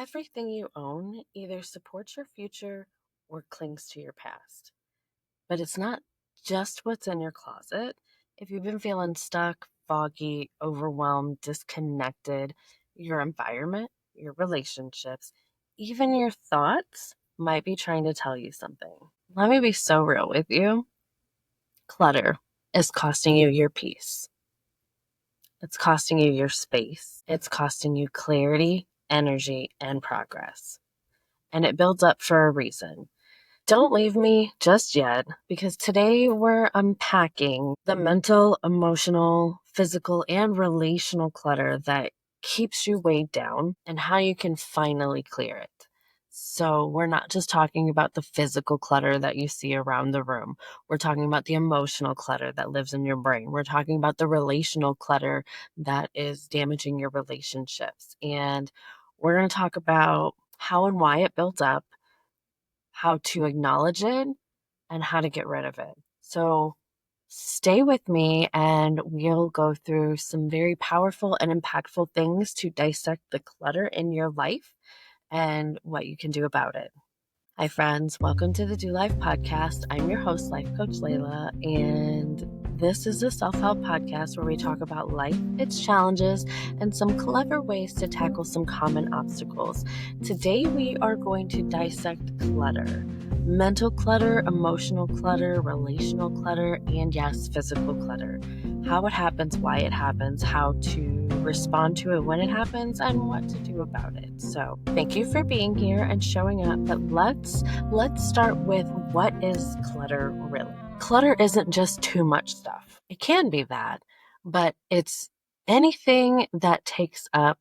Everything you own either supports your future or clings to your past. But it's not just what's in your closet. If you've been feeling stuck, foggy, overwhelmed, disconnected, your environment, your relationships, even your thoughts might be trying to tell you something. Let me be so real with you. Clutter is costing you your peace. It's costing you your space. It's costing you clarity, energy, and progress. And it builds up for a reason. Don't leave me just yet, because today we're unpacking the mental, emotional, physical, and relational clutter that keeps you weighed down and how you can finally clear it. So we're not just talking about the physical clutter that you see around the room. We're talking about the emotional clutter that lives in your brain. We're talking about the relational clutter that is damaging your relationships. And we're going to talk about how and why it built up, how to acknowledge it, and how to get rid of it. So stay with me and we'll go through some very powerful and impactful things to dissect the clutter in your life and what you can do about it. Hi, friends. Welcome to the Do Life podcast. I'm your host, Life Coach Layla, and this is a self-help podcast where we talk about life, its challenges, and some clever ways to tackle some common obstacles. Today, we are going to dissect clutter. Mental clutter, emotional clutter, relational clutter, and yes, physical clutter. How it happens, why it happens, how to respond to it when it happens, and what to do about it. So thank you for being here and showing up. But let's start with, what is clutter really? Clutter isn't just too much stuff. It can be that, but it's anything that takes up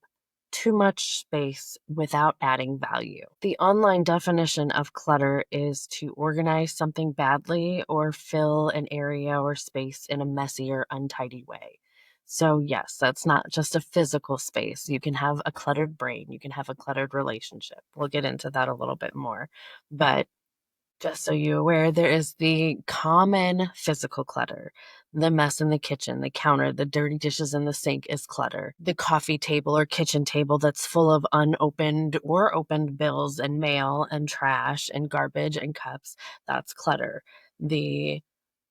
too much space without adding value. The online definition of clutter is to organize something badly or fill an area or space in a messy or untidy way. So yes, that's not just a physical space. You can have a cluttered brain. You can have a cluttered relationship. We'll get into that a little bit more. But just so you're aware, there is the common physical clutter. The mess in the kitchen, the counter, the dirty dishes in the sink is clutter. The coffee table or kitchen table that's full of unopened or opened bills and mail and trash and garbage and cups, that's clutter. The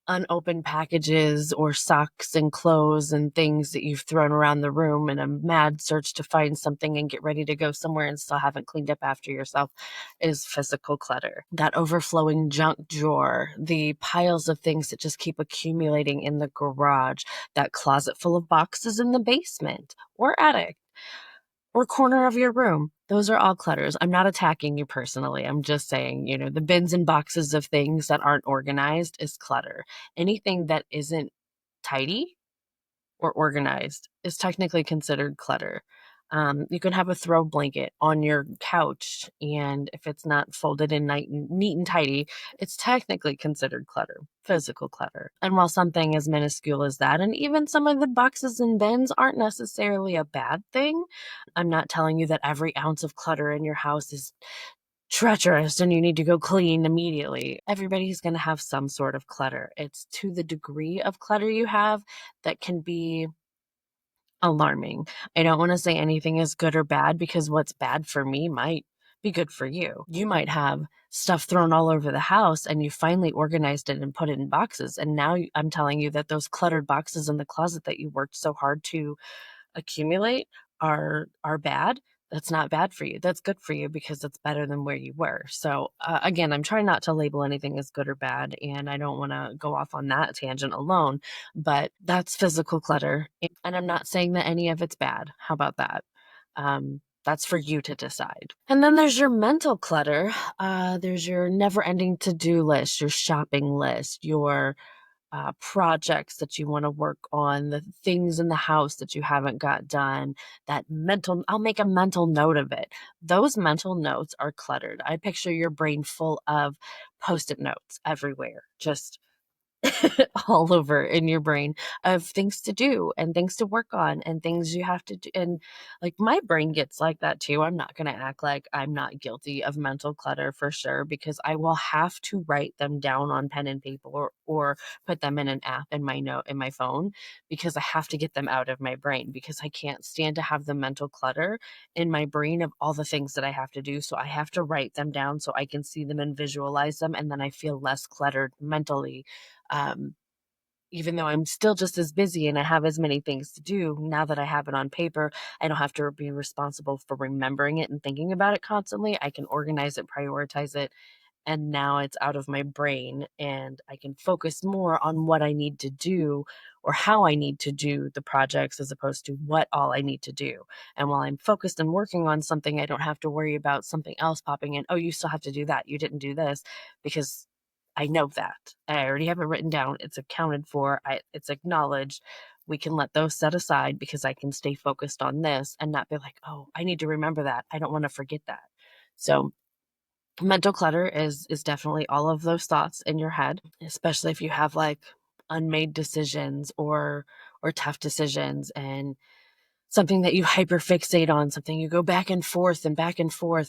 unopened packages or socks and clothes and things that you've thrown around the room in a mad search to find something and get ready to go somewhere and still haven't cleaned up after yourself is physical clutter. That overflowing junk drawer, the piles of things that just keep accumulating in the garage, that closet full of boxes in the basement or attic or corner of your room. Those are all clutters. I'm not attacking you personally. I'm just saying, the bins and boxes of things that aren't organized is clutter. Anything that isn't tidy or organized is technically considered clutter. You can have a throw blanket on your couch, and if it's not folded in neat and tidy, it's technically considered clutter, physical clutter. And while something as minuscule as that, and even some of the boxes and bins aren't necessarily a bad thing, I'm not telling you that every ounce of clutter in your house is treacherous and you need to go clean immediately. Everybody's going to have some sort of clutter. It's to the degree of clutter you have that can be alarming. I don't want to say anything is good or bad, because what's bad for me might be good for you. You might have stuff thrown all over the house and you finally organized it and put it in boxes. And now I'm telling you that those cluttered boxes in the closet that you worked so hard to accumulate are bad. That's not bad for you. That's good for you, because it's better than where you were. So again, I'm trying not to label anything as good or bad, and I don't want to go off on that tangent alone, but that's physical clutter. And I'm not saying that any of it's bad. How about that? That's for you to decide. And then there's your mental clutter. There's your never-ending to-do list, your shopping list, your projects that you want to work on, the things in the house that you haven't got done, I'll make a mental note of it. Those mental notes are cluttered. I picture your brain full of Post-it notes everywhere, just all over in your brain of things to do and things to work on and things you have to do. And like my brain gets like that too. I'm not going to act like I'm not guilty of mental clutter for sure, because I will have to write them down on pen and paper, or put them in an app in my note in my phone, because I have to get them out of my brain, because I can't stand to have the mental clutter in my brain of all the things that I have to do. So I have to write them down so I can see them and visualize them. And then I feel less cluttered mentally. Um, Even though I'm still just as busy and I have as many things to do, now that I have it on paper, I don't have to be responsible for remembering it and thinking about it constantly. I can organize it, prioritize it, and now it's out of my brain and I can focus more on what I need to do or how I need to do the projects as opposed to what all I need to do. And while I'm focused and working on something, I don't have to worry about something else popping in. Oh, you still have to do that. You didn't do this, because I know that. I already have it written down. It's accounted for. It's acknowledged. We can let those set aside because I can stay focused on this and not be like, oh, I need to remember that. I don't want to forget that. So mental clutter is definitely all of those thoughts in your head, especially if you have like unmade decisions or tough decisions, and something that you hyperfixate on, something you go back and forth,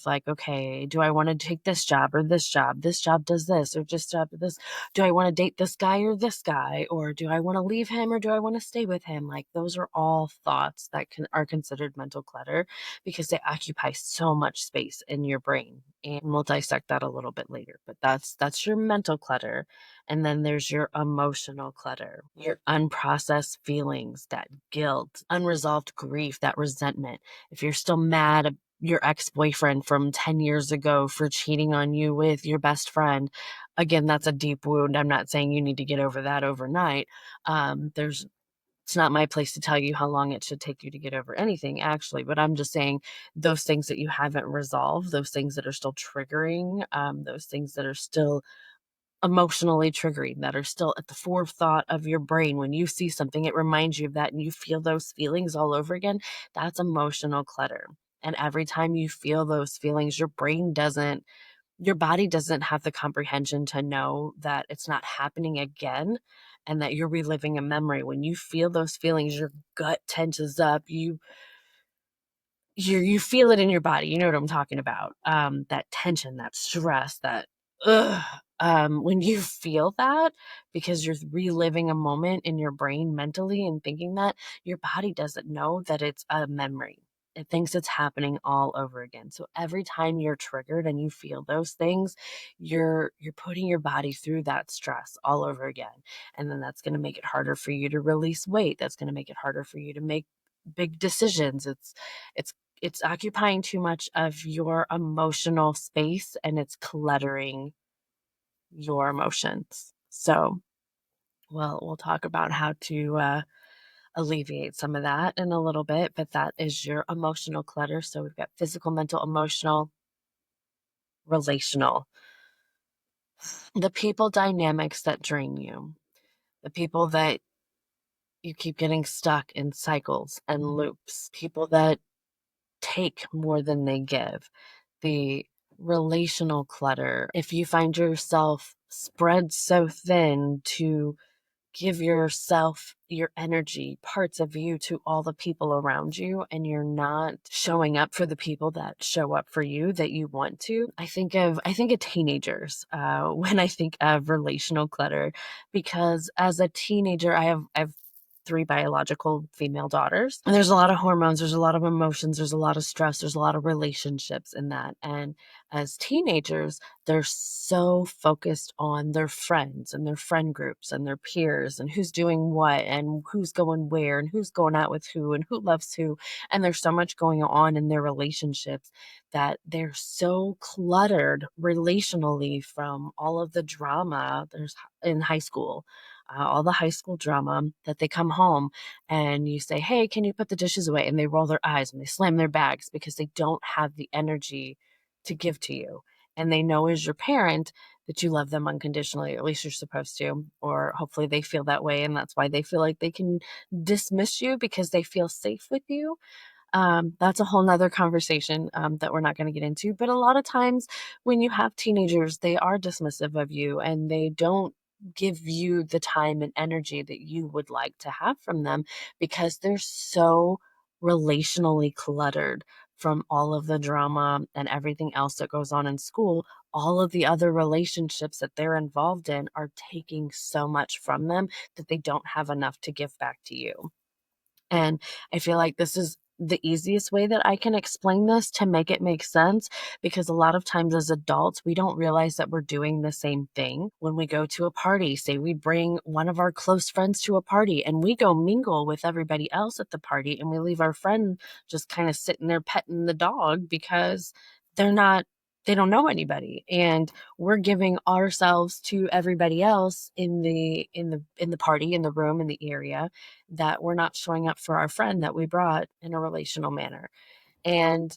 like, okay, do I want to take this job or this job? This job does this or just job this. Do I want to date this guy or this guy? Or do I want to leave him or do I want to stay with him? Like those are all thoughts that are considered mental clutter because they occupy so much space in your brain. And we'll dissect that a little bit later. But that's your mental clutter. And then there's your emotional clutter, your unprocessed feelings, that guilt, unresolved grief, that resentment. If you're still mad at your ex-boyfriend from 10 years ago for cheating on you with your best friend, again, that's a deep wound. I'm not saying you need to get over that overnight. There's It's not my place to tell you how long it should take you to get over anything, actually, but I'm just saying those things that you haven't resolved, those things that are still triggering, those things that are still emotionally triggering, that are still at the forethought of your brain. When you see something, it reminds you of that and you feel those feelings all over again. That's emotional clutter. And every time you feel those feelings, your body doesn't have the comprehension to know that it's not happening again and that you're reliving a memory. When you feel those feelings, your gut tenses up. You feel it in your body. You know what I'm talking about. That tension, that stress, that ugh. When you feel that because you're reliving a moment in your brain mentally and thinking that, your body doesn't know that it's a memory. It thinks it's happening all over again. So every time you're triggered and you feel those things, you're putting your body through that stress all over again. And then that's going to make it harder for you to release weight. That's going to make it harder for you to make big decisions. It's it's occupying too much of your emotional space and it's cluttering your emotions. So, well, we'll talk about how to alleviate some of that in a little bit, but that is your emotional clutter. So we've got physical, mental, emotional, relational. The people dynamics that drain you, the people that you keep getting stuck in cycles and loops, people that take more than they give, the relational clutter. If you find yourself spread so thin to give yourself your energy, parts of you to all the people around you, and you're not showing up for the people that show up for you that you want to. I think of teenagers when I think of relational clutter, because as a teenager, I've three biological female daughters. And there's a lot of hormones, there's a lot of emotions, there's a lot of stress, there's a lot of relationships in that. And as teenagers, they're so focused on their friends and their friend groups and their peers and who's doing what and who's going where and who's going out with who and who loves who. And there's so much going on in their relationships that they're so cluttered relationally from all of the drama there's in high school, all the high school drama, that they come home and you say, hey, can you put the dishes away? And they roll their eyes and they slam their bags because they don't have the energy to give to you. And they know as your parent that you love them unconditionally, or at least you're supposed to, or hopefully they feel that way. And that's why they feel like they can dismiss you because they feel safe with you. That's a whole nother conversation that we're not going to get into. But a lot of times when you have teenagers, they are dismissive of you and they don't give you the time and energy that you would like to have from them because they're so relationally cluttered from all of the drama and everything else that goes on in school. All of the other relationships that they're involved in are taking so much from them that they don't have enough to give back to you. And I feel like this is the easiest way that I can explain this to make it make sense because a lot of times as adults, we don't realize that we're doing the same thing when we go to a party. Say we bring one of our close friends to a party and we go mingle with everybody else at the party and we leave our friend just kind of sitting there petting the dog because they're not they don't know anybody, and we're giving ourselves to everybody else in the party, in the room, in the area, that we're not showing up for our friend that we brought in a relational manner. And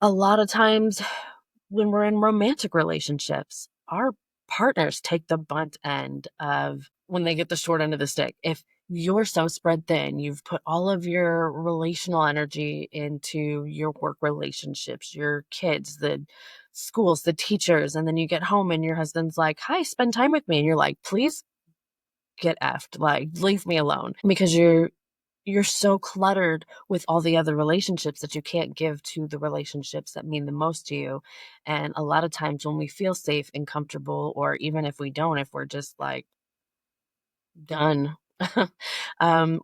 a lot of times when we're in romantic relationships, our partners take the bunt end of when they get the short end of the stick. If you're so spread thin, you've put all of your relational energy into your work relationships, your kids, the schools, the teachers, and then you get home and your husband's like, "Hi, spend time with me." And you're like, "Please get effed, like, leave me alone," because you're so cluttered with all the other relationships that you can't give to the relationships that mean the most to you. And a lot of times when we feel safe and comfortable, or even if we don't, if we're just like done,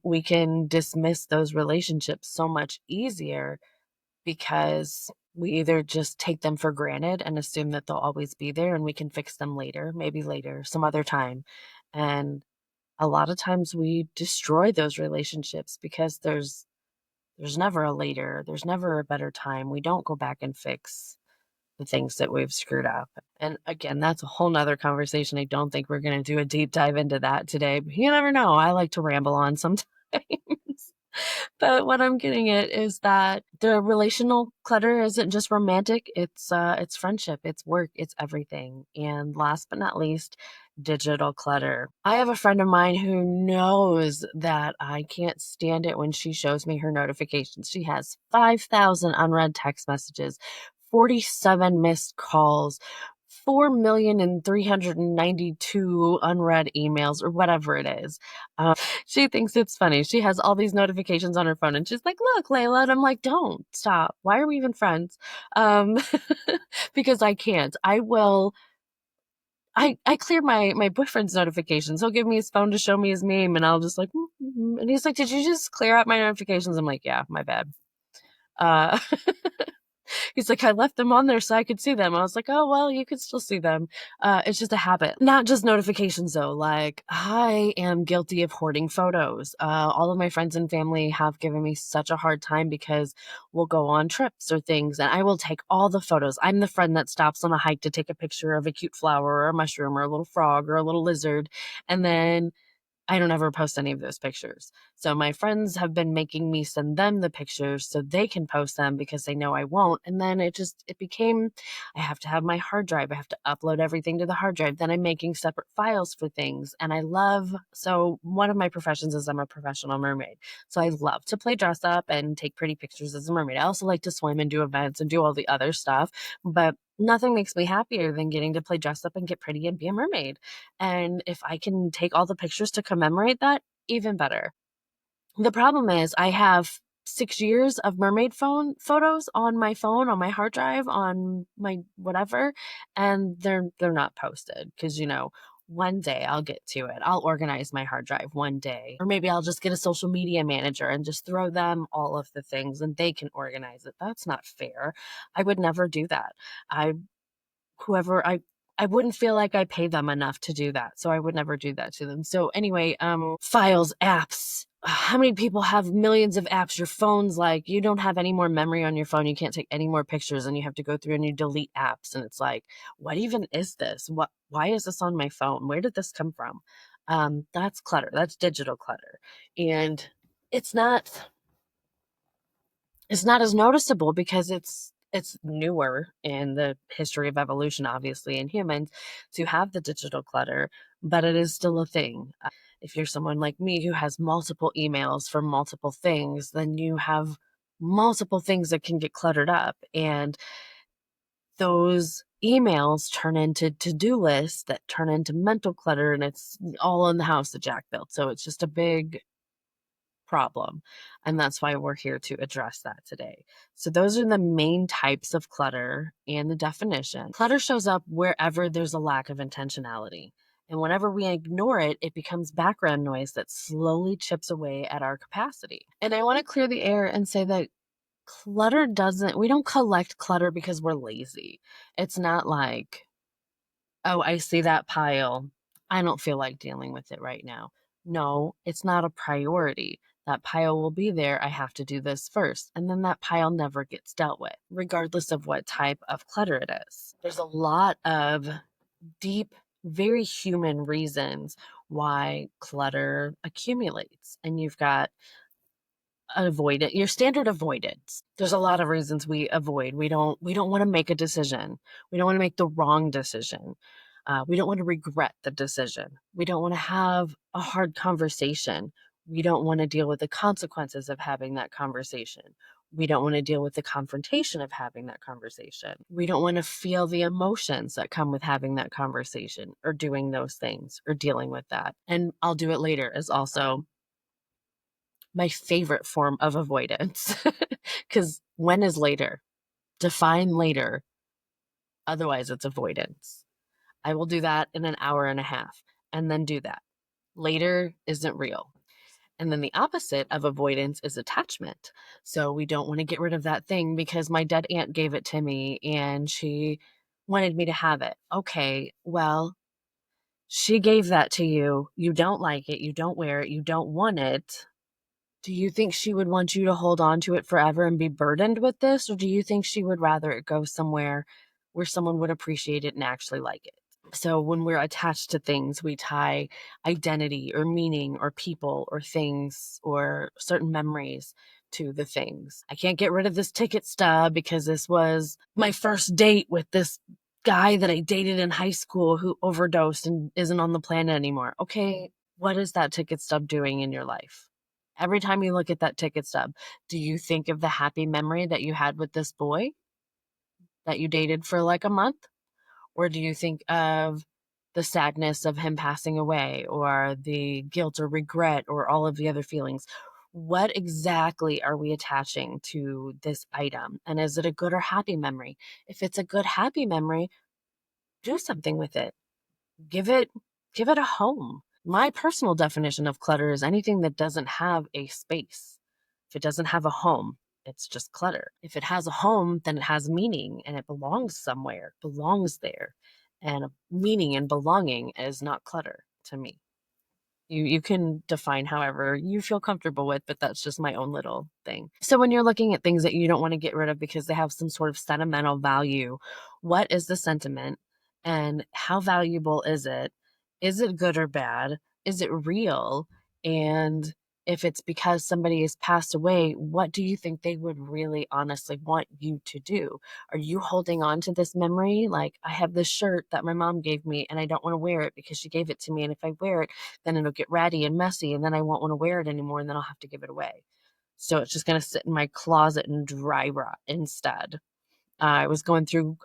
we can dismiss those relationships so much easier because we either just take them for granted and assume that they'll always be there and we can fix them later, maybe later, some other time. And a lot of times we destroy those relationships because there's never a later, there's never a better time. We don't go back and fix the things that we've screwed up. And again, that's a whole nother conversation. I don't think we're going to do a deep dive into that today, but you never know. I like to ramble on sometimes. But what I'm getting at is that the relational clutter isn't just romantic, it's friendship, it's work, it's everything. And last but not least, digital clutter. I have a friend of mine who knows that I can't stand it when she shows me her notifications. She has 5,000 unread text messages, 47 missed calls, 4,392 unread emails, or whatever it is. She thinks it's funny. She has all these notifications on her phone and she's like, "Look, Layla." And I'm like, "Don't stop. Why are we even friends?" Um, because I can't. I clear my boyfriend's notifications. He'll give me his phone to show me his meme and I'll just like, and he's like, "Did you just clear out my notifications?" I'm like, "Yeah, my bad." Uh, He's like, "I left them on there so I could see them." I was like, "Oh, well, you could still see them." It's just a habit. Not just notifications, though. Like, I am guilty of hoarding photos. All of my friends and family have given me such a hard time because we'll go on trips or things, and I will take all the photos. I'm the friend that stops on a hike to take a picture of a cute flower or a mushroom or a little frog or a little lizard, and then I don't ever post any of those pictures. So my friends have been making me send them the pictures so they can post them because they know I won't. And then it became, I have to have my hard drive. I have to upload everything to the hard drive. Then I'm making separate files for things. And so one of my professions is I'm a professional mermaid. So I love to play dress up and take pretty pictures as a mermaid. I also like to swim and do events and do all the other stuff. But nothing makes me happier than getting to play dress up and get pretty and be a mermaid. And if I can take all the pictures to commemorate that, even better. The problem is I have 6 years of mermaid photos on my phone, on my hard drive, on my whatever, and they're not posted because, one day I'll get to it. I'll organize my hard drive one day. Or maybe I'll just get a social media manager and just throw them all of the things and they can organize it. That's not fair. I would never do that. I whoever I wouldn't feel like I pay them enough to do that. So I would never do that to them. So anyway, files, apps. How many people have millions of apps? Your phone's like, you don't have any more memory on your phone. You can't take any more pictures and you have to go through and you delete apps. And it's like, what even is this? Why is this on my phone? Where did this come from? That's clutter. That's digital clutter. And it's not it's not as noticeable because it's newer in the history of evolution, obviously, in humans to have the digital clutter, but it is still a thing. If you're someone like me who has multiple emails for multiple things, then you have multiple things that can get cluttered up. And those emails turn into to-do lists that turn into mental clutter, and it's all in the house that Jack built. So it's just a big problem. And that's why we're here to address that today. So those are the main types of clutter and the definition. Clutter shows up wherever there's a lack of intentionality. And whenever we ignore it, it becomes background noise that slowly chips away at our capacity. And I want to clear the air and say that we don't collect clutter because we're lazy. It's not like, oh, I see that pile. I don't feel like dealing with it right now. No, it's not a priority. That pile will be there. I have to do this first. And then that pile never gets dealt with, regardless of what type of clutter it is. There's a lot of deep, very human reasons why clutter accumulates. And you've got your standard avoidance. There's a lot of reasons we avoid. We don't want to make a decision. We don't want to make the wrong decision. We don't want to regret the decision. We don't want to have a hard conversation. We don't want to deal with the consequences of having that conversation. We don't want to deal with the confrontation of having that conversation. We don't want to feel the emotions that come with having that conversation or doing those things or dealing with that. And I'll do it later is also my favorite form of avoidance. Because when is later? Define later. Otherwise, it's avoidance. I will do that in an hour and a half and then do that. Later isn't real. And then the opposite of avoidance is attachment. So we don't want to get rid of that thing because my dead aunt gave it to me and she wanted me to have it. Okay, well, she gave that to you. You don't like it. You don't wear it. You don't want it. Do you think she would want you to hold on to it forever and be burdened with this? Or do you think she would rather it go somewhere where someone would appreciate it and actually like it? So when we're attached to things, we tie identity or meaning or people or things or certain memories to the things. I can't get rid of this ticket stub because this was my first date with this guy that I dated in high school who overdosed and isn't on the planet anymore. Okay, what is that ticket stub doing in your life? Every time you look at that ticket stub, do you think of the happy memory that you had with this boy that you dated for like a month? Or do you think of the sadness of him passing away or the guilt or regret or all of the other feelings? What exactly are we attaching to this item? And is it a good or happy memory? If it's a good, happy memory, do something with it. Give it a home. My personal definition of clutter is anything that doesn't have a space. If it doesn't have a home, it's just clutter. If it has a home, then it has meaning and it belongs somewhere, belongs there. And meaning and belonging is not clutter to me. You can define however you feel comfortable with, but that's just my own little thing. So when you're looking at things that you don't want to get rid of because they have some sort of sentimental value, what is the sentiment and how valuable is it? Is it good or bad? Is it real? And if it's because somebody has passed away, what do you think they would really honestly want you to do? Are you holding on to this memory? Like, I have this shirt that my mom gave me and I don't want to wear it because she gave it to me. And if I wear it, then it'll get ratty and messy and then I won't want to wear it anymore and then I'll have to give it away. So it's just going to sit in my closet and dry rot instead. I was going through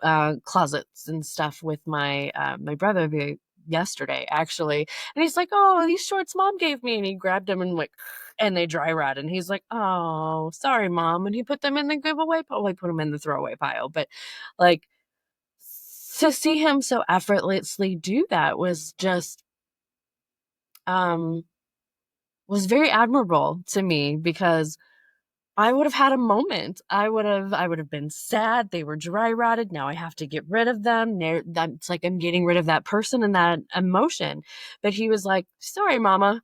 closets and stuff with my brother yesterday, actually. And he's like, oh, these shorts mom gave me. And he grabbed them and they dry rotted. And he's like, oh, sorry, mom. And he put them in the giveaway pile. Well, he put them in the throwaway pile. But like, to see him so effortlessly do that was just was very admirable to me because I would have had a moment. I would have been sad. They were dry rotted. Now I have to get rid of them. It's like I'm getting rid of that person and that emotion. But he was like, sorry, mama,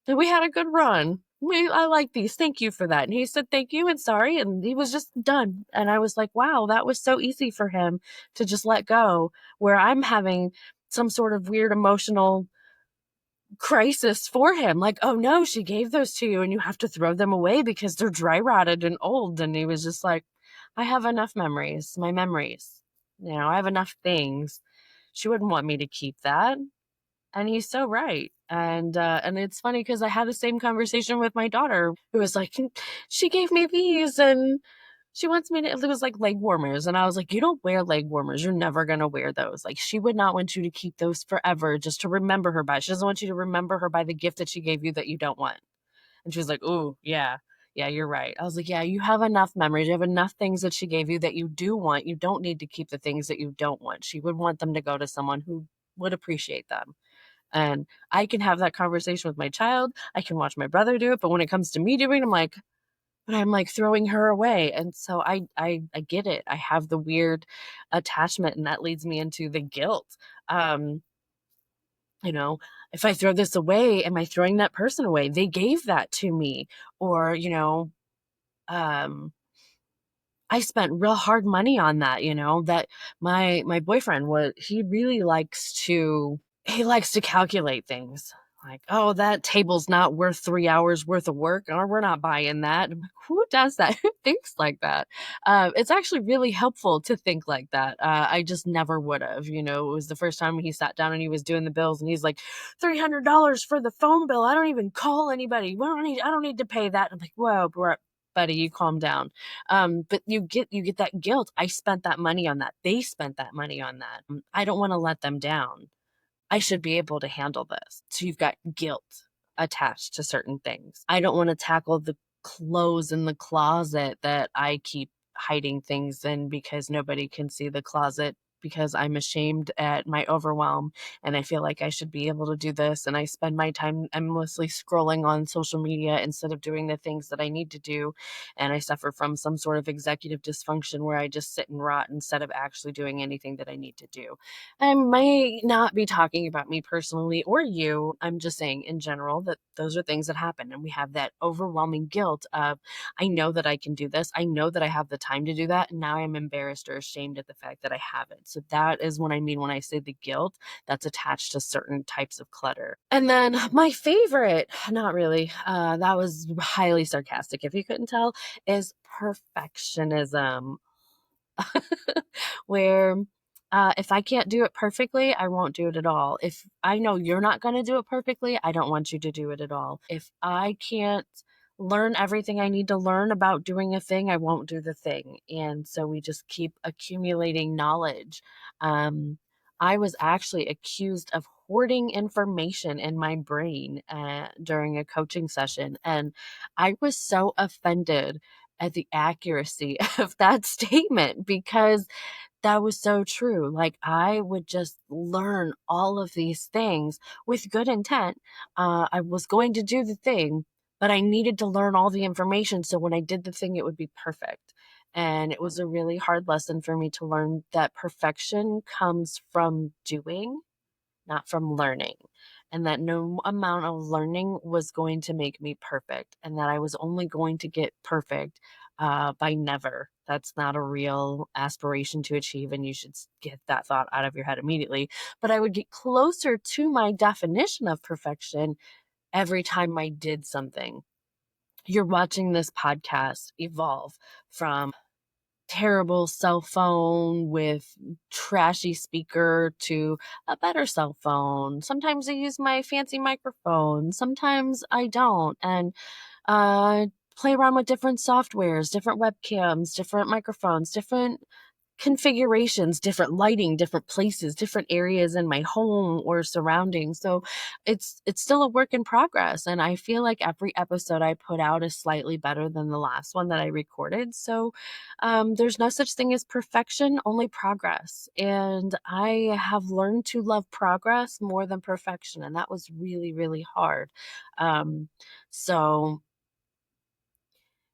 that we had a good run. I like these. Thank you for that. And he said, thank you and sorry. And he was just done. And I was like, wow, that was so easy for him to just let go, where I'm having some sort of weird emotional crisis for him. Like, oh no, she gave those to you and you have to throw them away because they're dry rotted and old. And he was just like, I have enough memories, my memories. I have enough things. She wouldn't want me to keep that. And he's so right. And it's funny because I had the same conversation with my daughter who was like, she gave me these and She wants me to it was like leg warmers, and I was like, "You don't wear leg warmers, you're never gonna wear those." Like, she would not want you to keep those forever just to remember her by. She doesn't want you to remember her by the gift that she gave you that you don't want. And she was like, "Ooh, yeah. Yeah, you're right." I was like, "Yeah, you have enough memories, you have enough things that she gave you that you do want. You don't need to keep the things that you don't want." She would want them to go to someone who would appreciate them. And I can have that conversation with my child, I can watch my brother do it, but when it comes to me doing it, I'm like throwing her away. And so I get it. I have the weird attachment, and that leads me into the guilt. Um, you know, if I throw this away, am I throwing that person away? They gave that to me. Or, um, I spent real hard money on that, that my boyfriend was he really likes to calculate things. Like, "Oh, that table's not worth 3 hours worth of work, or we're not buying that." I'm like, "Who does that? Who thinks like that?" It's actually really helpful to think like that. I just never would've, it was the first time he sat down and he was doing the bills, and he's like, "$300 for the phone bill. I don't even call anybody. I don't need to pay that." I'm like, "Whoa, buddy, you calm down." But you get that guilt. I spent that money on that. They spent that money on that. I don't wanna let them down. I should be able to handle this. So you've got guilt attached to certain things. I don't want to tackle the clothes in the closet that I keep hiding things in because nobody can see the closet because I'm ashamed at my overwhelm and I feel like I should be able to do this. And I spend my time endlessly scrolling on social media instead of doing the things that I need to do. And I suffer from some sort of executive dysfunction where I just sit and rot instead of actually doing anything that I need to do. I might not be talking about me personally or you. I'm just saying in general that those are things that happen. And we have that overwhelming guilt of, I know that I can do this. I know that I have the time to do that. And now I'm embarrassed or ashamed at the fact that I haven't. So that is what I mean when I say the guilt that's attached to certain types of clutter. And then my favorite, not really, that was highly sarcastic, if you couldn't tell, is perfectionism. Where if I can't do it perfectly, I won't do it at all. If I know you're not going to do it perfectly, I don't want you to do it at all. If I can't learn everything I need to learn about doing a thing, I won't do the thing. And so we just keep accumulating knowledge. Um, I was actually accused of hoarding information in my brain during a coaching session. And I was so offended at the accuracy of that statement because that was so true. Like, I would just learn all of these things with good intent. I was going to do the thing, but I needed to learn all the information so when I did the thing, it would be perfect. And it was a really hard lesson for me to learn that perfection comes from doing, not from learning, and that no amount of learning was going to make me perfect, and that I was only going to get perfect by never. That's not a real aspiration to achieve, and you should get that thought out of your head immediately. But I would get closer to my definition of perfection every time I did something. You're watching this podcast evolve from terrible cell phone with trashy speaker to a better cell phone. Sometimes I use my fancy microphone, sometimes I don't. And play around with different softwares, different webcams, different microphones, different configurations, different lighting, different places, different areas in my home or surroundings. So it's still a work in progress, and I feel like every episode I put out is slightly better than the last one that I recorded. So there's no such thing as perfection, only progress. And I have learned to love progress more than perfection, and that was really, really hard. So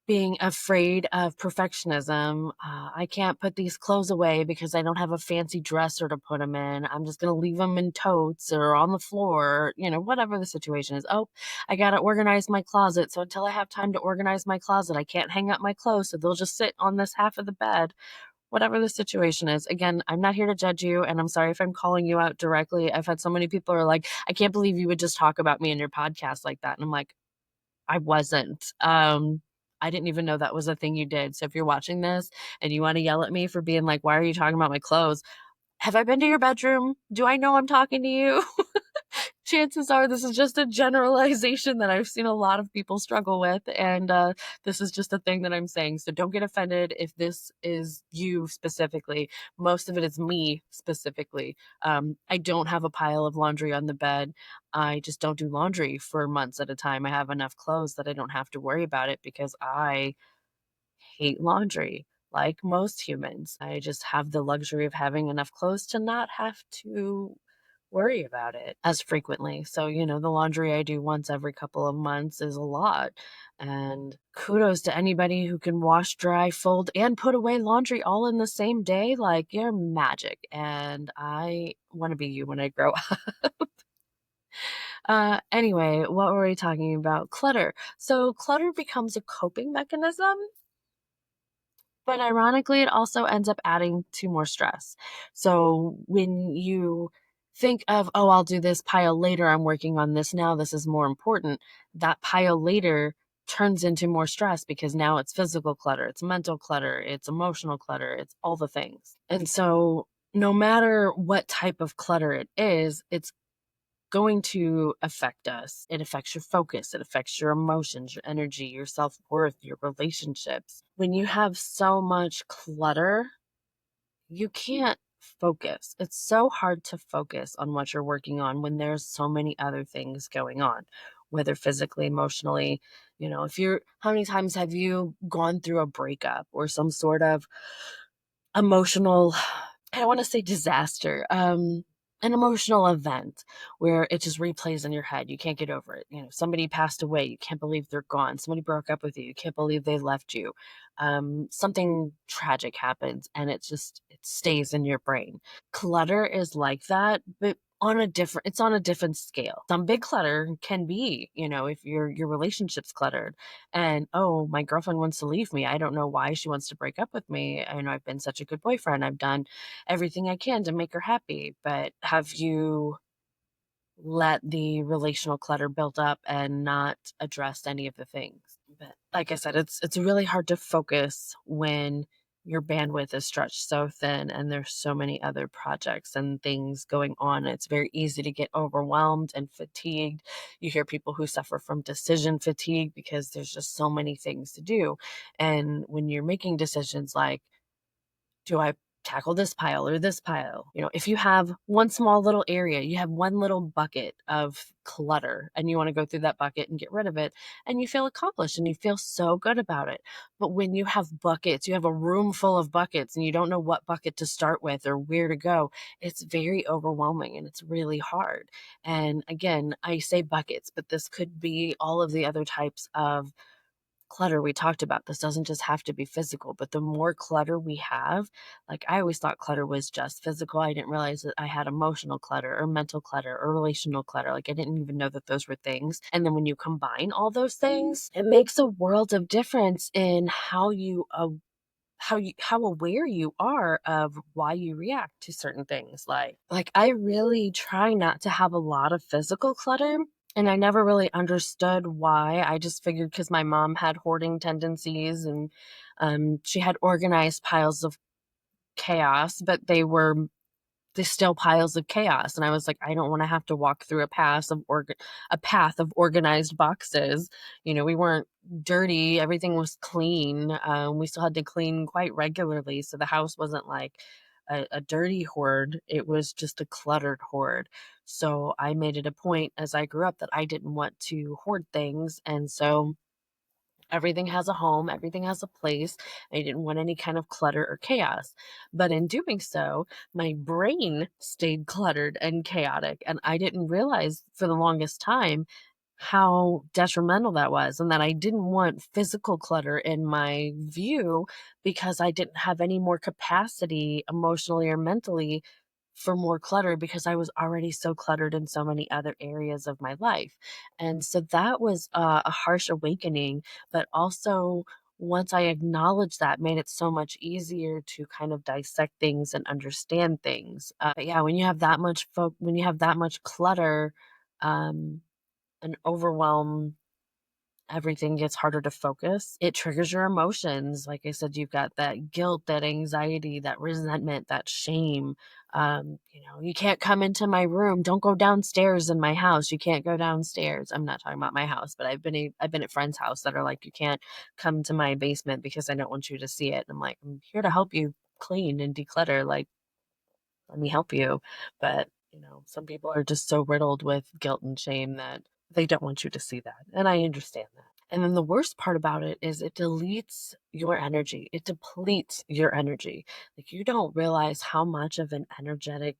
being afraid of perfectionism. I can't put these clothes away because I don't have a fancy dresser to put them in. I'm just going to leave them in totes or on the floor, whatever the situation is. Oh, I got to organize my closet. So until I have time to organize my closet, I can't hang up my clothes. So they'll just sit on this half of the bed. Whatever the situation is. Again, I'm not here to judge you, and I'm sorry if I'm calling you out directly. I've had so many people are like, I can't believe you would just talk about me in your podcast like that. And I'm like, I wasn't. I didn't even know that was a thing you did. So if you're watching this and you want to yell at me for being like, why are you talking about my clothes? Have I been to your bedroom? Do I know I'm talking to you? chances are this is just a generalization that I've seen a lot of people struggle with, and this is just a thing that I'm saying. So don't get offended if this is you specifically. Most of it is me specifically. I don't have a pile of laundry on the bed. I just don't do laundry for months at a time. I have enough clothes that I don't have to worry about it because I hate laundry like most humans. I just have the luxury of having enough clothes to not have to worry about it as frequently. So, the laundry I do once every couple of months is a lot. And kudos to anybody who can wash, dry, fold, and put away laundry all in the same day. Like, you're magic. And I want to be you when I grow up. Anyway, what were we talking about? Clutter. So, clutter becomes a coping mechanism, but ironically, it also ends up adding to more stress. So when you think of, oh, I'll do this pile later, I'm working on this now, this is more important, that pile later turns into more stress because now it's physical clutter, it's mental clutter, it's emotional clutter, it's all the things. And so no matter what type of clutter it is, it's going to affect us. It affects your focus, it affects your emotions, your energy, your self worth, your relationships. When you have so much clutter, you can't focus. It's so hard to focus on what you're working on when there's so many other things going on, whether physically, emotionally. How many times have you gone through a breakup or some sort of emotional, I don't want to say disaster, an emotional event where it just replays in your head. You can't get over it. Somebody passed away. You can't believe they're gone. Somebody broke up with you. You can't believe they left you. Something tragic happens and it stays in your brain. Clutter is like that, but it's on a different scale. Some big clutter can be, if your relationship's cluttered and, oh, my girlfriend wants to leave me. I don't know why she wants to break up with me. I know I've been such a good boyfriend. I've done everything I can to make her happy. But have you let the relational clutter build up and not addressed any of the things? But like I said, it's really hard to focus when your bandwidth is stretched so thin and there's so many other projects and things going on. It's very easy to get overwhelmed and fatigued. You hear people who suffer from decision fatigue because there's just so many things to do. And when you're making decisions like, do I tackle this pile or this pile? If you have one small little area, you have one little bucket of clutter and you want to go through that bucket and get rid of it, and you feel accomplished and you feel so good about it. But when you have buckets, you have a room full of buckets and you don't know what bucket to start with or where to go, it's very overwhelming and it's really hard. And again, I say buckets, but this could be all of the other types of clutter we talked about. This doesn't just have to be physical, but the more clutter we have, like I always thought clutter was just physical. I didn't realize that I had emotional clutter or mental clutter or relational clutter. Like I didn't even know that those were things. And then when you combine all those things, it makes a world of difference in how aware you are of why you react to certain things. Like I really try not to have a lot of physical clutter, and I never really understood why. I just figured because my mom had hoarding tendencies and she had organized piles of chaos, but they still piles of chaos. And I was like, I don't want to have to walk through a path of organized boxes. We weren't dirty. Everything was clean. We still had to clean quite regularly. So the house wasn't like a dirty hoard. It was just a cluttered hoard. So I made it a point as I grew up that I didn't want to hoard things. And so everything has a home, everything has a place. I didn't want any kind of clutter or chaos. But in doing so, my brain stayed cluttered and chaotic. And I didn't realize for the longest time how detrimental that was, and that I didn't want physical clutter in my view because I didn't have any more capacity emotionally or mentally for more clutter because I was already so cluttered in so many other areas of my life. And so that was a harsh awakening, but also once I acknowledged that, made it so much easier to kind of dissect things and understand things. But yeah, when you have that much clutter, and overwhelm everything gets harder to focus. It triggers your emotions. Like I said, you've got that guilt, that anxiety, that resentment, that shame. You can't come into my room. Don't go downstairs in my house. You can't go downstairs. I'm not talking about my house, but I've been at friends' house that are like, you can't come to my basement because I don't want you to see it. And I'm like, I'm here to help you clean and declutter. Like, let me help you. But, some people are just so riddled with guilt and shame that they don't want you to see that. And I understand that. And then the worst part about it is it deletes your energy. It depletes your energy. Like, you don't realize how much of an energetic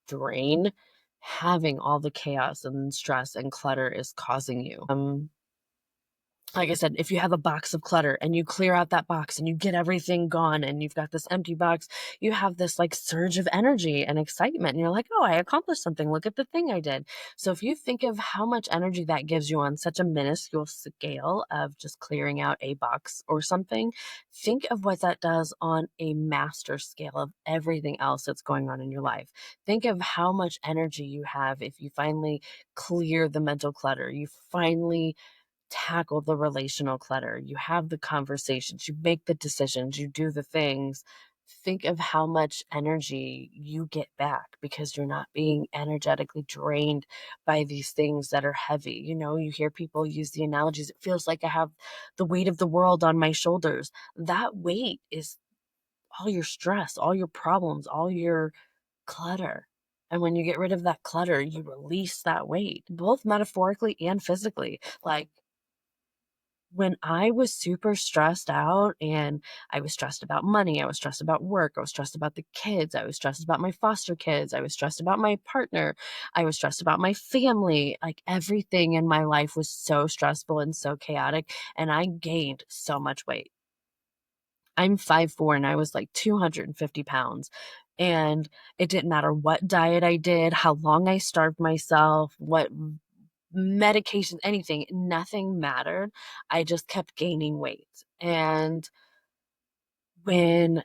drain having all the chaos and stress and clutter is causing you. Like I said, if you have a box of clutter and you clear out that box and you get everything gone and you've got this empty box, you have this like surge of energy and excitement. And you're like, oh, I accomplished something. Look at the thing I did. So if you think of how much energy that gives you on such a minuscule scale of just clearing out a box or something, think of what that does on a master scale of everything else that's going on in your life. Think of how much energy you have if you finally clear the mental clutter. You finally tackle the relational clutter. You have the conversations, you make the decisions, you do the things. Think of how much energy you get back because you're not being energetically drained by these things that are heavy. You hear people use the analogies. It feels like I have the weight of the world on my shoulders. That weight is all your stress, all your problems, all your clutter. And when you get rid of that clutter, you release that weight, both metaphorically and physically. Like, when I was super stressed out and I was stressed about money, I was stressed about work, I was stressed about the kids, I was stressed about my foster kids, I was stressed about my partner, I was stressed about my family. Like, everything in my life was so stressful and so chaotic, and I gained so much weight. I'm 5'4" and I was like 250 pounds. And it didn't matter what diet I did, how long I starved myself, what medication, anything, nothing mattered. I just kept gaining weight. And when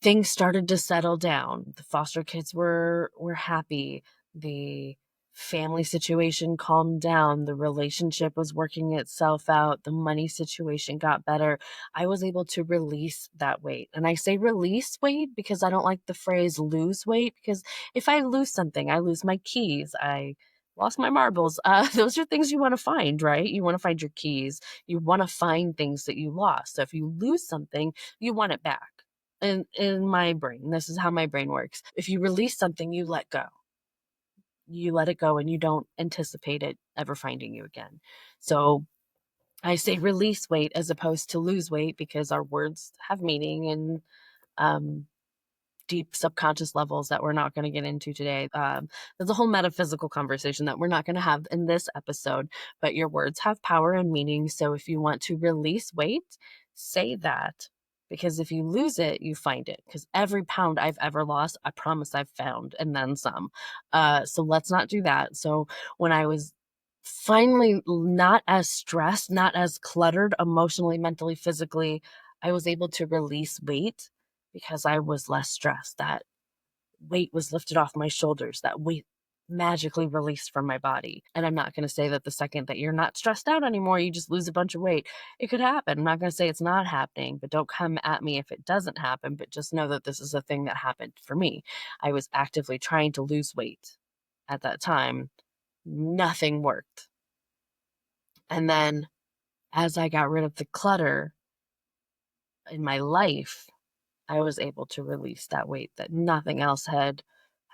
things started to settle down, the foster kids were happy, the family situation calmed down, the relationship was working itself out, the money situation got better. I was able to release that weight. And I say release weight because I don't like the phrase lose weight, because if I lose something, I lose my keys, I lost my marbles. Those are things you want to find, right? You want to find your keys. You want to find things that you lost. So if you lose something, you want it back. In my brain, this is how my brain works. If you release something, you let go. You let it go and you don't anticipate it ever finding you again. So I say release weight as opposed to lose weight, because our words have meaning and um, deep subconscious levels that we're not going to get into today. There's a whole metaphysical conversation that we're not going to have in this episode, but your words have power and meaning. So if you want to release weight, say that, because if you lose it, you find it. Because every pound I've ever lost, I promise I've found, and then some. So let's not do that. So when I was finally not as stressed, not as cluttered emotionally, mentally, physically, I was able to release weight because I was less stressed. That weight was lifted off my shoulders. That weight magically released from my body. And I'm not going to say that the second that you're not stressed out anymore, you just lose a bunch of weight. It could happen. I'm not going to say it's not happening, but don't come at me if it doesn't happen. But just know that this is a thing that happened for me. I was actively trying to lose weight at that time. Nothing worked. And then as I got rid of the clutter in my life, I was able to release that weight that nothing else had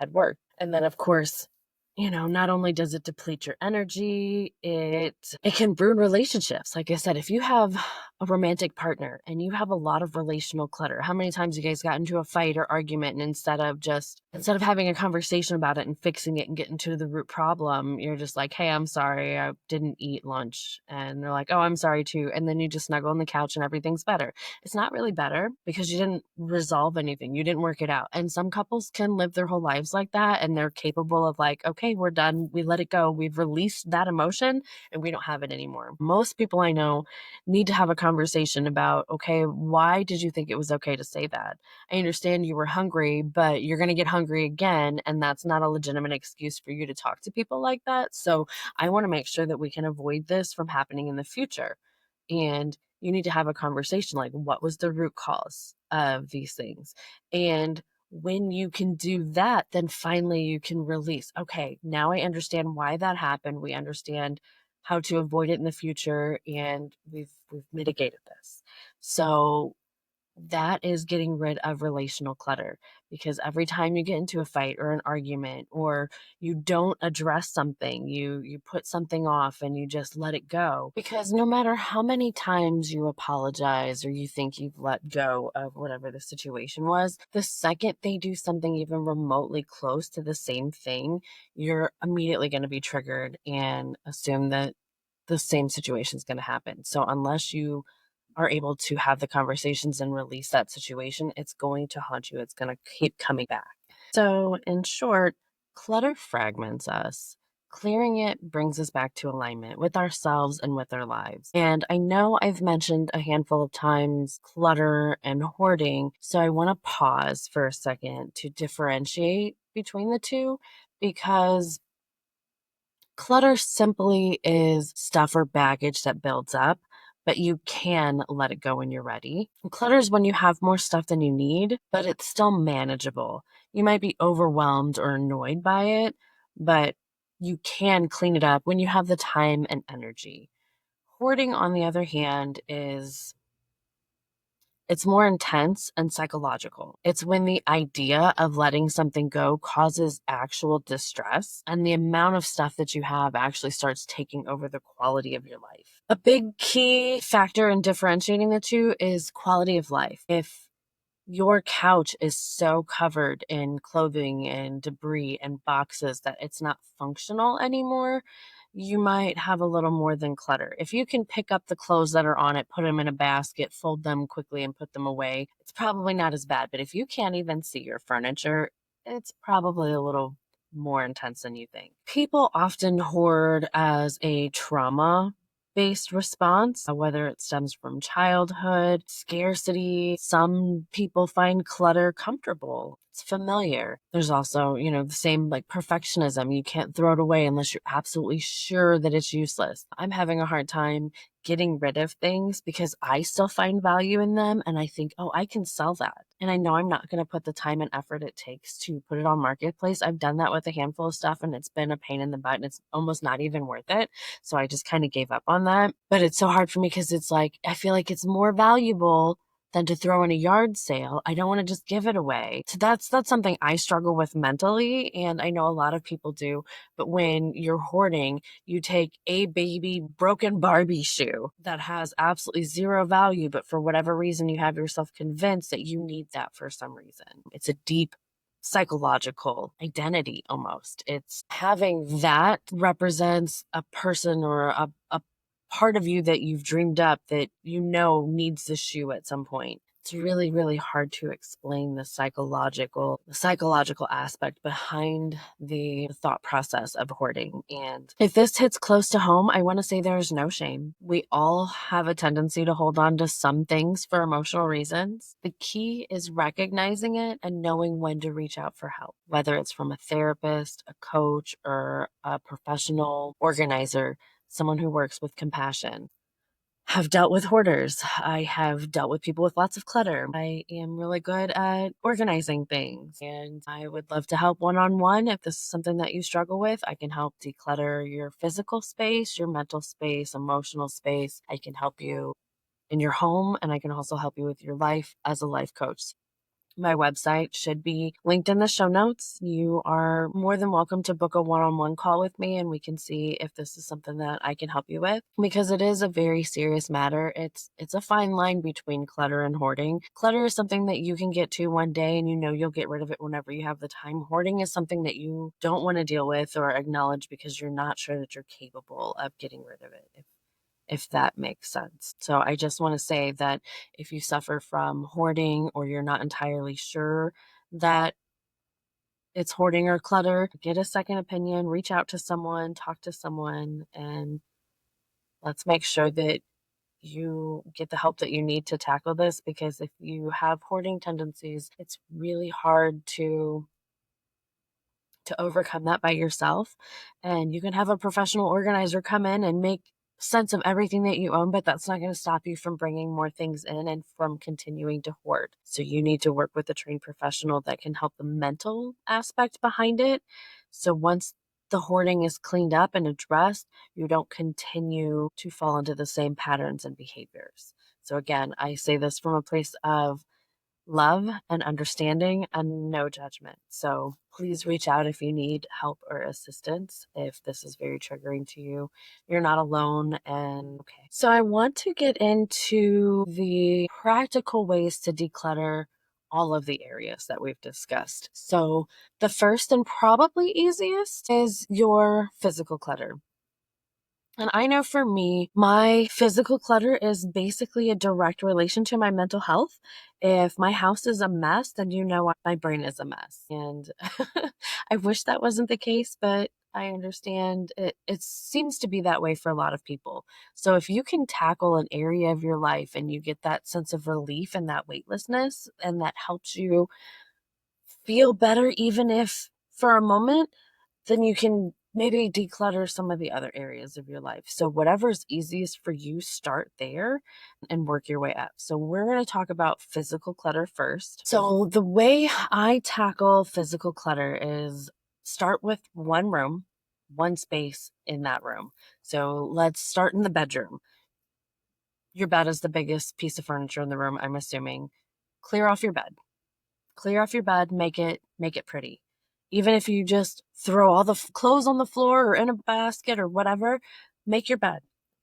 worked. And then of course, not only does it deplete your energy, it can ruin relationships. Like I said, if you have a romantic partner and you have a lot of relational clutter, how many times you guys got into a fight or argument, and instead of having a conversation about it and fixing it and getting to the root problem, you're just like, hey, I'm sorry, I didn't eat lunch. And they're like, oh, I'm sorry too. And then you just snuggle on the couch and everything's better. It's not really better because you didn't resolve anything. You didn't work it out. And some couples can live their whole lives like that, and they're capable of like, okay, we're done. We let it go. We've released that emotion and we don't have it anymore. Most people I know need to have a conversation about, okay, why did you think it was okay to say that? I understand you were hungry, but you're going to get hungry again. And that's not a legitimate excuse for you to talk to people like that. So I want to make sure that we can avoid this from happening in the future. And you need to have a conversation like, what was the root cause of these things? And when you can do that, then finally you can release. Okay, now I understand why that happened. We understand how to avoid it in the future, and we've mitigated this. So that is getting rid of relational clutter, because every time you get into a fight or an argument, or you don't address something, you put something off and you just let it go, because no matter how many times you apologize or you think you've let go of whatever the situation was, the second they do something even remotely close to the same thing, you're immediately going to be triggered and assume that the same situation is going to happen. So unless you are able to have the conversations and release that situation, it's going to haunt you. It's going to keep coming back. So, in short, clutter fragments us. Clearing it brings us back to alignment with ourselves and with our lives. And I know I've mentioned a handful of times clutter and hoarding, so I want to pause for a second to differentiate between the two, because clutter simply is stuff or baggage that builds up, but you can let it go when you're ready. Clutter is when you have more stuff than you need, but it's still manageable. You might be overwhelmed or annoyed by it, but you can clean it up when you have the time and energy. Hoarding, on the other hand, it's more intense and psychological. It's when the idea of letting something go causes actual distress, and the amount of stuff that you have actually starts taking over the quality of your life. A big key factor in differentiating the two is quality of life. If your couch is so covered in clothing and debris and boxes that it's not functional anymore, you might have a little more than clutter. If you can pick up the clothes that are on it, put them in a basket, fold them quickly, and put them away, it's probably not as bad. But if you can't even see your furniture, it's probably a little more intense than you think. People often hoard as a trauma based response, whether it stems from childhood, scarcity. Some people find clutter comfortable. It's familiar. There's also, the same like perfectionism. You can't throw it away unless you're absolutely sure that it's useless. I'm having a hard time getting rid of things because I still find value in them, and I think, oh, I can sell that. And I know I'm not going to put the time and effort it takes to put it on Marketplace. I've done that with a handful of stuff, and it's been a pain in the butt, and it's almost not even worth it. So I just kind of gave up on that. But it's so hard for me because it's like, I feel like it's more valuable than to throw in a yard sale. I don't want to just give it away. So that's something I struggle with mentally, and I know a lot of people do. But when you're hoarding, you take a baby broken Barbie shoe that has absolutely zero value, but for whatever reason you have yourself convinced that you need that for some reason. It's a deep psychological identity almost. It's having that represents a person or a part of you that you've dreamed up that needs the shoe at some point. It's really, really hard to explain the psychological aspect behind the thought process of hoarding. And if this hits close to home, I want to say there's no shame. We all have a tendency to hold on to some things for emotional reasons. The key is recognizing it and knowing when to reach out for help, whether it's from a therapist, a coach, or a professional organizer, someone who works with compassion. Have dealt with hoarders. I have dealt with people with lots of clutter. I am really good at organizing things, and I would love to help one-on-one. If this is something that you struggle with, I can help declutter your physical space, your mental space, emotional space. I can help you in your home, and I can also help you with your life as a life coach. My website should be linked in the show notes. You are more than welcome to book a one-on-one call with me, and we can see if this is something that I can help you with, because it is a very serious matter. It's a fine line between clutter and hoarding. Clutter is something that you can get to one day and you'll get rid of it whenever you have the time. Hoarding is something that you don't want to deal with or acknowledge because you're not sure that you're capable of getting rid of it, if that makes sense. So I just want to say that if you suffer from hoarding or you're not entirely sure that it's hoarding or clutter, get a second opinion, reach out to someone, talk to someone, and let's make sure that you get the help that you need to tackle this, because if you have hoarding tendencies, it's really hard to overcome that by yourself. And you can have a professional organizer come in and make sense of everything that you own, but that's not going to stop you from bringing more things in and from continuing to hoard. So you need to work with a trained professional that can help the mental aspect behind it. So once the hoarding is cleaned up and addressed, you don't continue to fall into the same patterns and behaviors. So again, I say this from a place of love and understanding and no judgment. So please reach out if you need help or assistance. If this is very triggering to you, you're not alone. And okay. So I want to get into the practical ways to declutter all of the areas that we've discussed. So the first and probably easiest is your physical clutter. And I know for me, my physical clutter is basically a direct relation to my mental health. If my house is a mess, then you know my brain is a mess. And I wish that wasn't the case, but I understand it seems to be that way for a lot of people. So if you can tackle an area of your life and you get that sense of relief and that weightlessness, and that helps you feel better, even if for a moment, then you can maybe declutter some of the other areas of your life. So whatever's easiest for you, start there and work your way up. So we're going to talk about physical clutter first. So the way I tackle physical clutter is start with one room, one space in that room. So let's start in the bedroom. Your bed is the biggest piece of furniture in the room, I'm assuming. Clear off your bed. Clear off your bed, make it pretty. Even if you just throw all the clothes on the floor or in a basket or whatever, make your bed.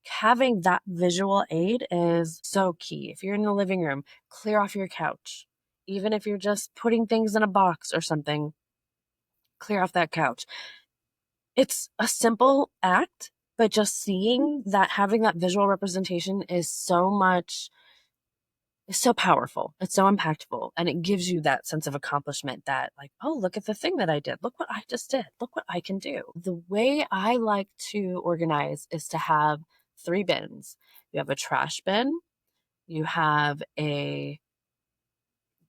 Having that visual aid is so key. If you're in the living room, clear off your couch. Even if you're just putting things in a box or something, clear off that couch. It's a simple act, but just seeing that, having that visual representation is so powerful. It's so impactful. And it gives you that sense of accomplishment that, like, oh, look at the thing that I did. Look what I just did. Look what I can do. The way I like to organize is to have 3 bins. You have a trash bin, you have a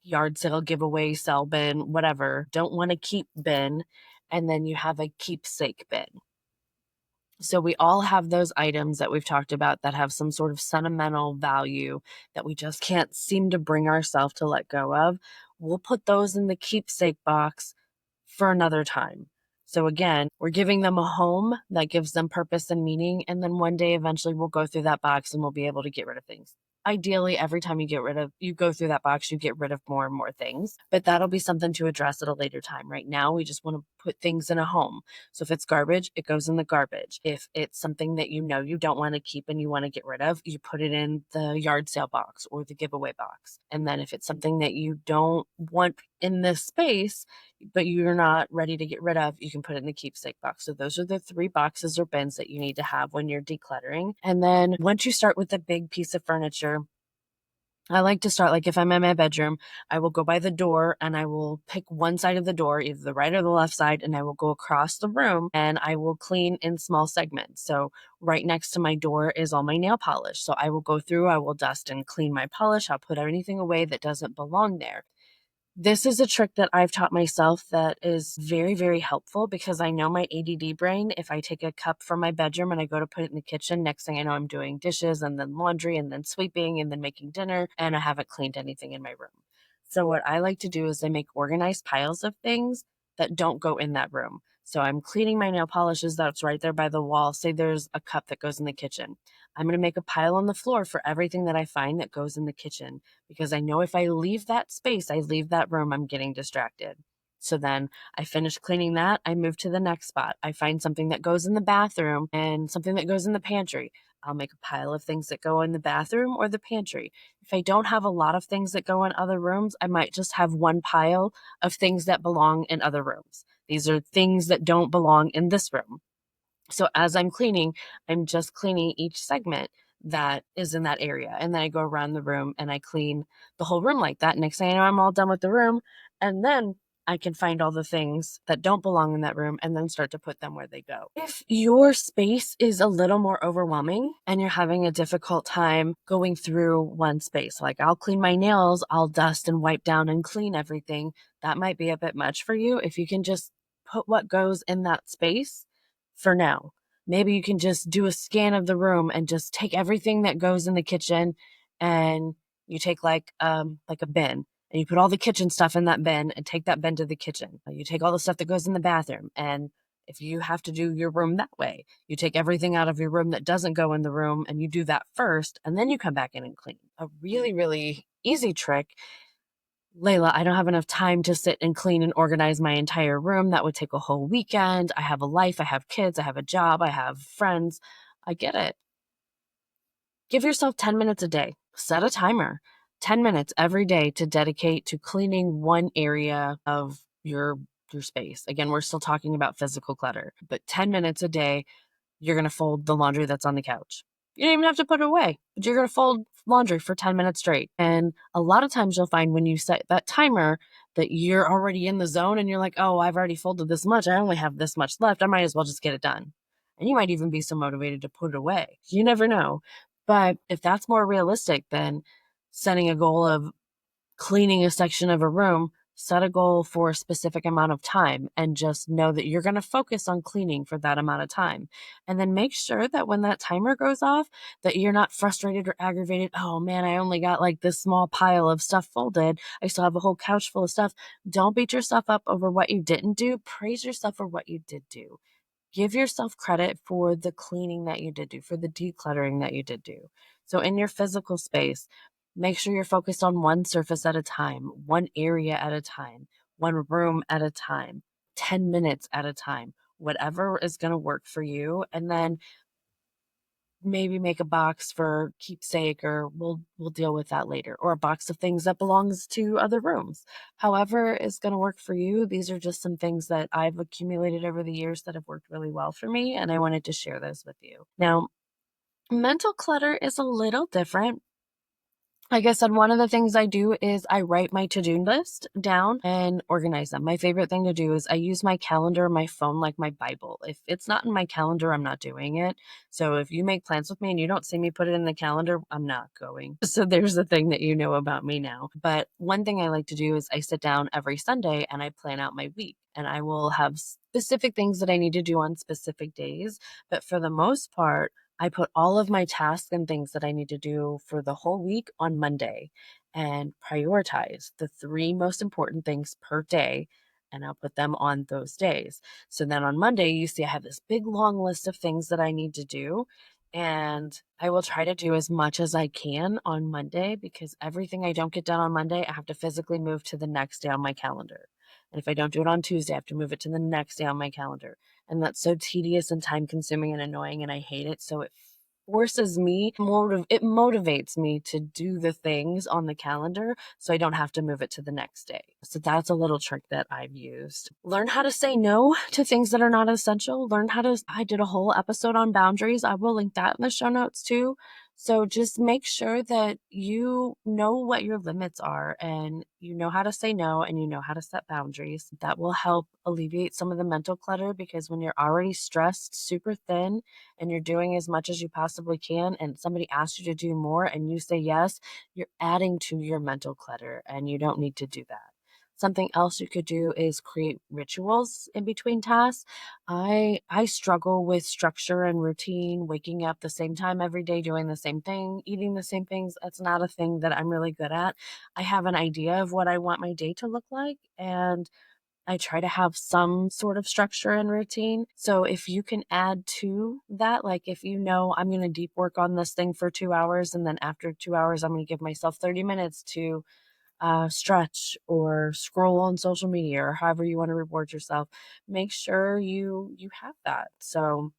yard sale, giveaway, sell bin, whatever, don't want to keep bin, and then you have a keepsake bin. So we all have those items that we've talked about that have some sort of sentimental value that we just can't seem to bring ourselves to let go of. We'll put those in the keepsake box for another time. So again, we're giving them a home that gives them purpose and meaning. And then one day, eventually we'll go through that box and we'll be able to get rid of things. Ideally, every time you go through that box, you get rid of more and more things, but that'll be something to address at a later time. Right now, we just want to put things in a home. So if it's garbage, it goes in the garbage. If it's something that you know you don't want to keep and you want to get rid of, you put it in the yard sale box or the giveaway box. And then if it's something that you don't want in this space, but you're not ready to get rid of, you can put it in the keepsake box. So those are the 3 boxes or bins that you need to have when you're decluttering. And then once you start with the big piece of furniture, I like to start, like if I'm in my bedroom, I will go by the door and I will pick one side of the door, either the right or the left side, and I will go across the room and I will clean in small segments. So right next to my door is all my nail polish. So I will go through, I will dust and clean my polish. I'll put anything away that doesn't belong there. This is a trick that I've taught myself that is very, very helpful, because I know my ADD brain, if I take a cup from my bedroom and I go to put it in the kitchen, next thing I know, I'm doing dishes and then laundry and then sweeping and then making dinner, and I haven't cleaned anything in my room. So what I like to do is I make organized piles of things that don't go in that room. So I'm cleaning my nail polishes that's right there by the wall. Say there's a cup that goes in the kitchen. I'm going to make a pile on the floor for everything that I find that goes in the kitchen, because I know if I leave that space, I leave that room, I'm getting distracted. So then I finish cleaning that, I move to the next spot. I find something that goes in the bathroom and something that goes in the pantry. I'll make a pile of things that go in the bathroom or the pantry. If I don't have a lot of things that go in other rooms, I might just have one pile of things that belong in other rooms. These are things that don't belong in this room. So as I'm cleaning, I'm just cleaning each segment that is in that area. And then I go around the room and I clean the whole room like that. Next thing I know, I'm all done with the room. And then I can find all the things that don't belong in that room and then start to put them where they go. If your space is a little more overwhelming and you're having a difficult time going through one space, like I'll clean my nails, I'll dust and wipe down and clean everything, that might be a bit much for you. If you can just put what goes in that space for now. Maybe you can just do a scan of the room and just take everything that goes in the kitchen, and you take like a bin, and you put all the kitchen stuff in that bin and take that bin to the kitchen. You take all the stuff that goes in the bathroom, and if you have to do your room that way, you take everything out of your room that doesn't go in the room and you do that first, and then you come back in and clean. A really, really easy trick. Layla, I don't have enough time to sit and clean and organize my entire room. That would take a whole weekend. I have a life, I have kids, I have a job, I have friends. I get it. Give yourself 10 minutes a day. Set a timer. 10 minutes every day to dedicate to cleaning one area of your space. Again, we're still talking about physical clutter, but 10 minutes a day, you're going to fold the laundry that's on the couch. You don't even have to put it away, but you're going to fold laundry for 10 minutes straight. And a lot of times you'll find when you set that timer that you're already in the zone and you're like, oh, I've already folded this much. I only have this much left. I might as well just get it done. And you might even be so motivated to put it away. You never know. But if that's more realistic than setting a goal of cleaning a section of a room, set a goal for a specific amount of time and just know that you're going to focus on cleaning for that amount of time. And then make sure that when that timer goes off, that you're not frustrated or aggravated. Oh man, I only got like this small pile of stuff folded. I still have a whole couch full of stuff. Don't beat yourself up over what you didn't do. Praise yourself for what you did do. Give yourself credit for the cleaning that you did do, for the decluttering that you did do. So in your physical space, make sure you're focused on one surface at a time, one area at a time, one room at a time, 10 minutes at a time, whatever is going to work for you. And then maybe make a box for keepsake, or we'll deal with that later, or a box of things that belongs to other rooms. However is going to work for you. These are just some things that I've accumulated over the years that have worked really well for me, and I wanted to share those with you. Now, mental clutter is a little different. Like I said, one of the things I do is I write my to-do list down and organize them. My favorite thing to do is I use my calendar, my phone, like my Bible. If it's not in my calendar, I'm not doing it. So if you make plans with me and you don't see me put it in the calendar, I'm not going. So there's the thing that you know about me now. But one thing I like to do is I sit down every Sunday and I plan out my week. And I will have specific things that I need to do on specific days. But for the most part, I put all of my tasks and things that I need to do for the whole week on Monday and prioritize the 3 most important things per day, and I'll put them on those days. So then on Monday, you see I have this big long list of things that I need to do, and I will try to do as much as I can on Monday, because everything I don't get done on Monday, I have to physically move to the next day on my calendar. And if I don't do it on Tuesday, I have to move it to the next day on my calendar. And that's so tedious and time consuming and annoying, and I hate it. So it forces me, it motivates me to do the things on the calendar so I don't have to move it to the next day. So that's a little trick that I've used. Learn how to say no to things that are not essential. I did a whole episode on boundaries. I will link that in the show notes too. So just make sure that you know what your limits are and you know how to say no and you know how to set boundaries. That will help alleviate some of the mental clutter, because when you're already stressed, super thin, and you're doing as much as you possibly can, and somebody asks you to do more and you say yes, you're adding to your mental clutter and you don't need to do that. Something else you could do is create rituals in between tasks. I struggle with structure and routine, waking up the same time every day, doing the same thing, eating the same things. That's not a thing that I'm really good at. I have an idea of what I want my day to look like, and I try to have some sort of structure and routine. So if you can add to that, like if you know I'm going to deep work on this thing for 2 hours, and then after 2 hours, I'm going to give myself 30 minutes to stretch or scroll on social media, or however you want to reward yourself, make sure you have that. So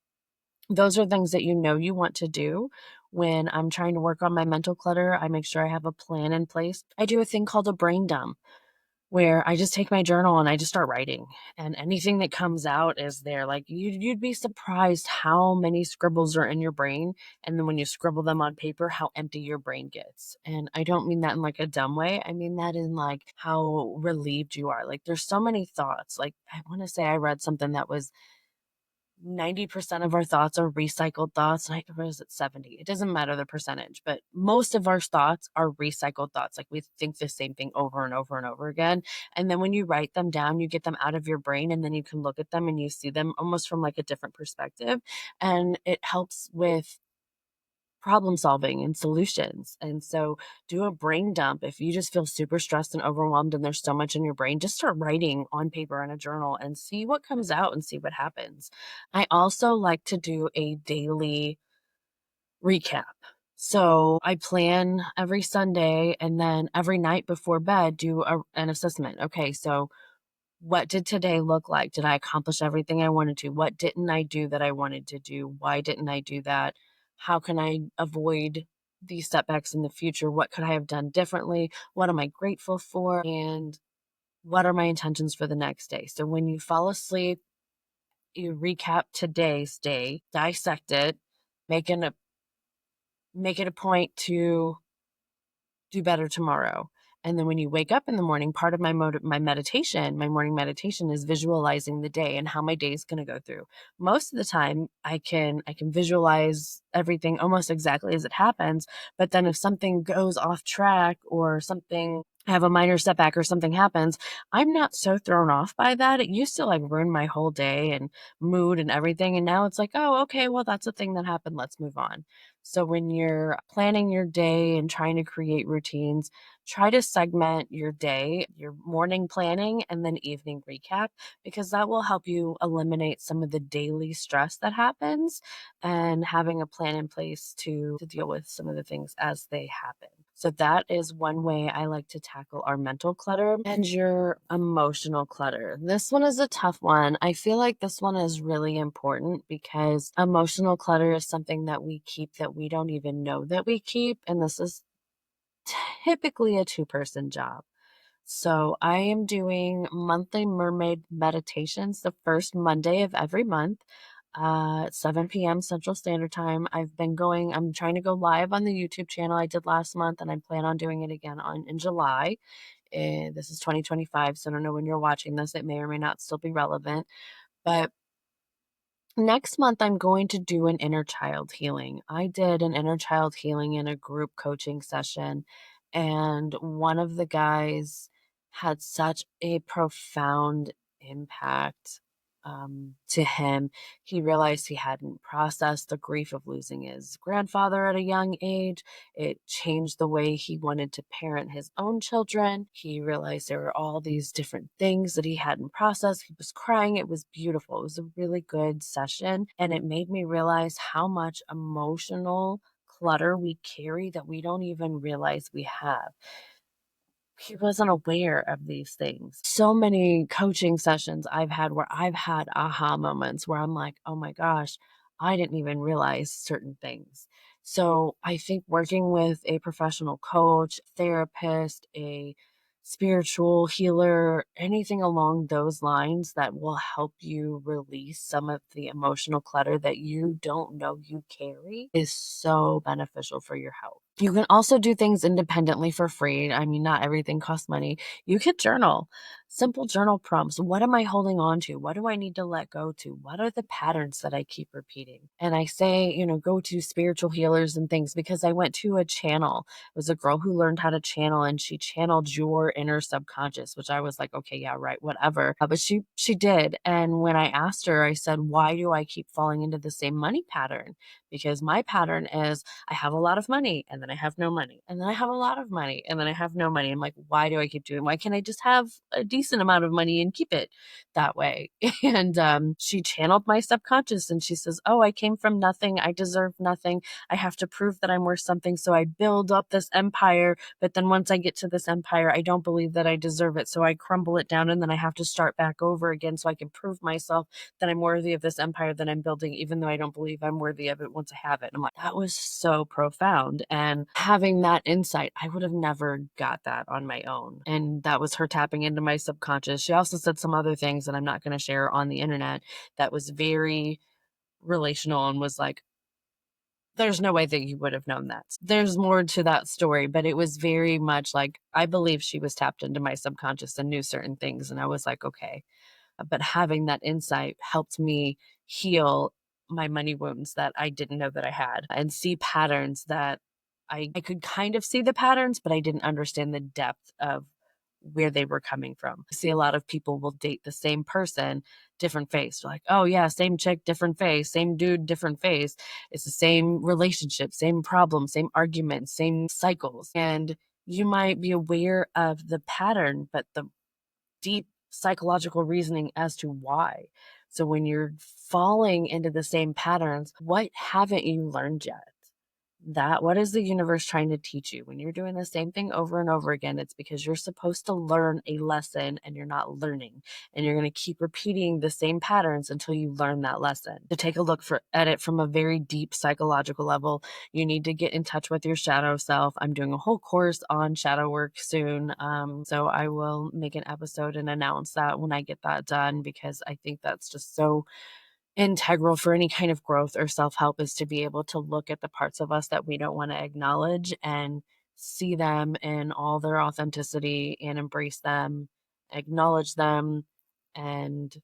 those are things that you know you want to do. When I'm trying to work on my mental clutter, I make sure I have a plan in place. I do a thing called a brain dump, where I just take my journal and I just start writing, and anything that comes out is there. Like you'd be surprised how many scribbles are in your brain, and then when you scribble them on paper, how empty your brain gets. And I don't mean that in like a dumb way. I mean that in like how relieved you are. Like there's so many thoughts. Like I want to say I read something that was 90% of our thoughts are recycled thoughts. Or is it 70? It doesn't matter the percentage, but most of our thoughts are recycled thoughts. Like we think the same thing over and over and over again. And then when you write them down, you get them out of your brain and then you can look at them and you see them almost from like a different perspective. And it helps with problem solving and solutions. And so do a brain dump. If you just feel super stressed and overwhelmed and there's so much in your brain, just start writing on paper in a journal and see what comes out and see what happens. I also like to do a daily recap. So I plan every Sunday and then every night before bed do an assessment. Okay, so what did today look like? Did I accomplish everything I wanted to? What didn't I do that I wanted to do? Why didn't I do that? How can I avoid these setbacks in the future? What could I have done differently? What am I grateful for? And what are my intentions for the next day? So when you fall asleep, you recap today's day, dissect it, making a make it a point to do better tomorrow. And then when you wake up in the morning, part of my meditation, my morning meditation is visualizing the day and how my day is going to go through. Most of the time I can visualize everything almost exactly as it happens, but then if something goes off track or something I have a minor setback or something happens, I'm not so thrown off by that. It used to like ruin my whole day and mood and everything. And now it's like, oh, okay, well, that's a thing that happened. Let's move on. So when you're planning your day and trying to create routines, try to segment your day, your morning planning, and then evening recap, because that will help you eliminate some of the daily stress that happens and having a plan in place to deal with some of the things as they happen. So that is one way I like to tackle our mental clutter and your emotional clutter. This one is a tough one. I feel like this one is really important because emotional clutter is something that we keep that we don't even know that we keep. And this is typically a two-person job. So I am doing monthly mermaid meditations the first Monday of every month at 7 p.m. Central Standard Time. I'm trying to go live on the YouTube channel I did last month, and I plan on doing it again in July. This is 2025, so I don't know when you're watching this. It may or may not still be relevant. But next month, I'm going to do an inner child healing. I did an inner child healing in a group coaching session, and one of the guys had such a profound impact to him. He realized he hadn't processed the grief of losing his grandfather at a young age. It changed the way he wanted to parent his own children. He realized there were all these different things that he hadn't processed. He was crying. It was beautiful. It was a really good session. And it made me realize how much emotional clutter we carry that we don't even realize we have. He wasn't aware of these things. So many coaching sessions I've had where I've had aha moments where I'm like, oh my gosh, I didn't even realize certain things. So I think working with a professional coach, therapist, a spiritual healer, anything along those lines that will help you release some of the emotional clutter that you don't know you carry is so beneficial for your health. You can also do things independently for free. I mean, not everything costs money. You could journal, simple journal prompts. What am I holding on to? What do I need to let go to? What are the patterns that I keep repeating? And I say, go to spiritual healers and things because I went to a channel. It was a girl who learned how to channel and she channeled your inner subconscious, which I was like, okay, yeah, right, whatever. But she did. And when I asked her, I said, why do I keep falling into the same money pattern? Because my pattern is I have a lot of money and then I have no money. And then I have a lot of money and then I have no money. I'm like, why do I keep doing? Why can't I just have a decent amount of money and keep it that way? And she channeled my subconscious and she says, oh, I came from nothing. I deserve nothing. I have to prove that I'm worth something. So I build up this empire. But then once I get to this empire, I don't believe that I deserve it. So I crumble it down and then I have to start back over again so I can prove myself that I'm worthy of this empire that I'm building, even though I don't believe I'm worthy of it once I have it. And I'm like, that was so profound. And having that insight, I would have never got that on my own. And that was her tapping into my subconscious. She also said some other things that I'm not going to share on the internet that was very relational and was like, there's no way that you would have known that. There's more to that story, but it was very much like, I believe she was tapped into my subconscious and knew certain things. And I was like, okay, But having that insight helped me heal my money wounds that I didn't know that I had and see patterns that I could kind of see the patterns, but I didn't understand the depth of where they were coming from. I see a lot of people will date the same person, different face. They're like, oh yeah, same chick, different face, same dude, different face. It's the same relationship, same problem, same arguments, same cycles. And you might be aware of the pattern, but the deep psychological reasoning as to why. So when you're falling into the same patterns, what haven't you learned yet? What is the universe trying to teach you? When you're doing the same thing over and over again, it's because you're supposed to learn a lesson and you're not learning. And you're going to keep repeating the same patterns until you learn that lesson. To take a look at it from a very deep psychological level, you need to get in touch with your shadow self. I'm doing a whole course on shadow work soon. So I will make an episode and announce that when I get that done, because I think that's just so integral for any kind of growth or self-help, is to be able to look at the parts of us that we don't want to acknowledge and see them in all their authenticity and embrace them, acknowledge them, and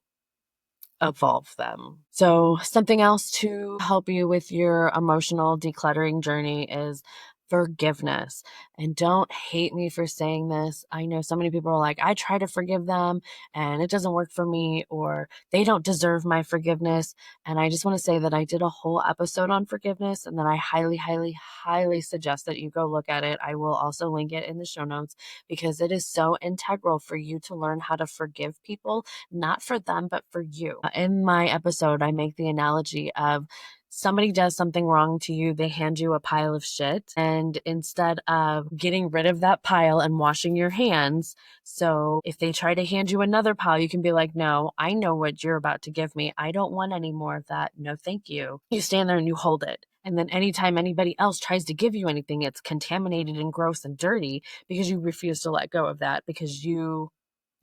evolve them. So, something else to help you with your emotional decluttering journey is forgiveness. And don't hate me for saying this. I know so many people are like, I try to forgive them and it doesn't work for me, or they don't deserve my forgiveness. And I just want to say that I did a whole episode on forgiveness and that I highly, highly, highly suggest that you go look at it. I will also link it in the show notes because it is so integral for you to learn how to forgive people, not for them, but for you. In my episode, I make the analogy of somebody does something wrong to you, they hand you a pile of shit, and instead of getting rid of that pile and washing your hands, so if they try to hand you another pile, you can be like, no, I know what you're about to give me. I don't want any more of that. No, thank you. You stand there and you hold it. And then anytime anybody else tries to give you anything, it's contaminated and gross and dirty because you refuse to let go of that, because you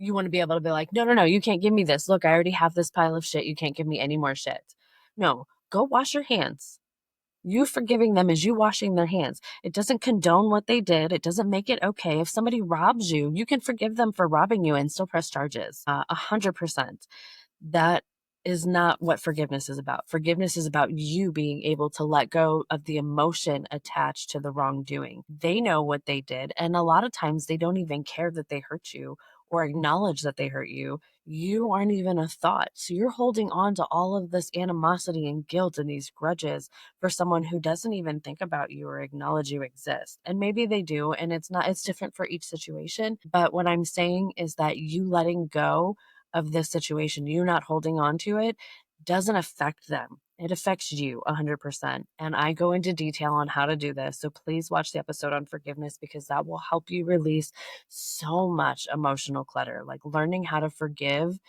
want to be able to be like, no, no, no, you can't give me this. Look, I already have this pile of shit. You can't give me any more shit. No, go wash your hands. You forgiving them is you washing their hands. It doesn't condone what they did. It doesn't make it okay. If somebody robs you, you can forgive them for robbing you and still press charges. 100%. That is not what forgiveness is about. Forgiveness is about you being able to let go of the emotion attached to the wrongdoing. They know what they did, and a lot of times they don't even care that they hurt you or acknowledge that they hurt you. You aren't even a thought. So you're holding on to all of this animosity and guilt and these grudges for someone who doesn't even think about you or acknowledge you exist. And maybe they do, and it's different for each situation. But what I'm saying is that you letting go of this situation, you not holding on to it, doesn't affect them. It affects you 100%. And I go into detail on how to do this. So please watch the episode on forgiveness because that will help you release so much emotional clutter. Like learning how to forgive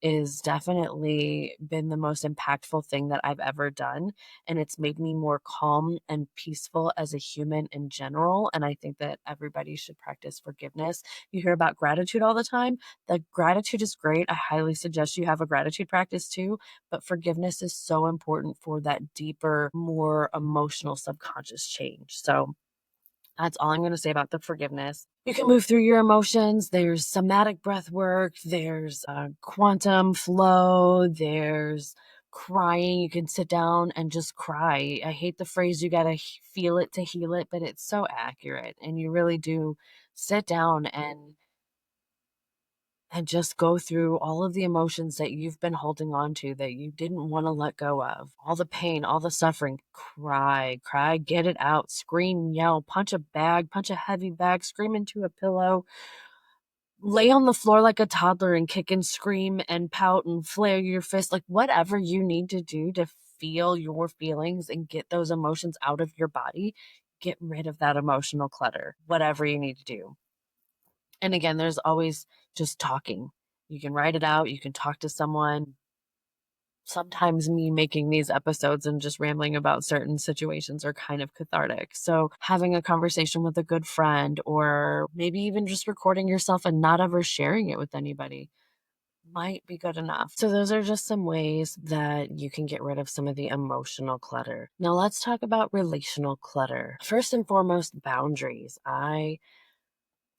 is definitely been the most impactful thing that I've ever done. And it's made me more calm and peaceful as a human in general. And I think that everybody should practice forgiveness. You hear about gratitude all the time. The gratitude is great. I highly suggest you have a gratitude practice too, but forgiveness is so important for that deeper, more emotional subconscious change. So that's all I'm going to say about the forgiveness. You can move through your emotions. There's somatic breath work. There's quantum flow. There's crying. You can sit down and just cry. I hate the phrase, you got to feel it to heal it, but it's so accurate. And you really do sit down and just go through all of the emotions that you've been holding on to that you didn't want to let go of. All the pain, all the suffering. Cry, get it out, scream, yell, punch a bag, punch a heavy bag, scream into a pillow, lay on the floor like a toddler and kick and scream and pout and flare your fist, like whatever you need to do to feel your feelings and get those emotions out of your body. Get rid of that emotional clutter, whatever you need to do. And again, there's always just talking. You can write it out, you can talk to someone. Sometimes me making these episodes and just rambling about certain situations are kind of cathartic. So having a conversation with a good friend, or maybe even just recording yourself and not ever sharing it with anybody, might be good enough. So those are just some ways that you can get rid of some of the emotional clutter. Now let's talk about relational clutter. First and foremost, boundaries. I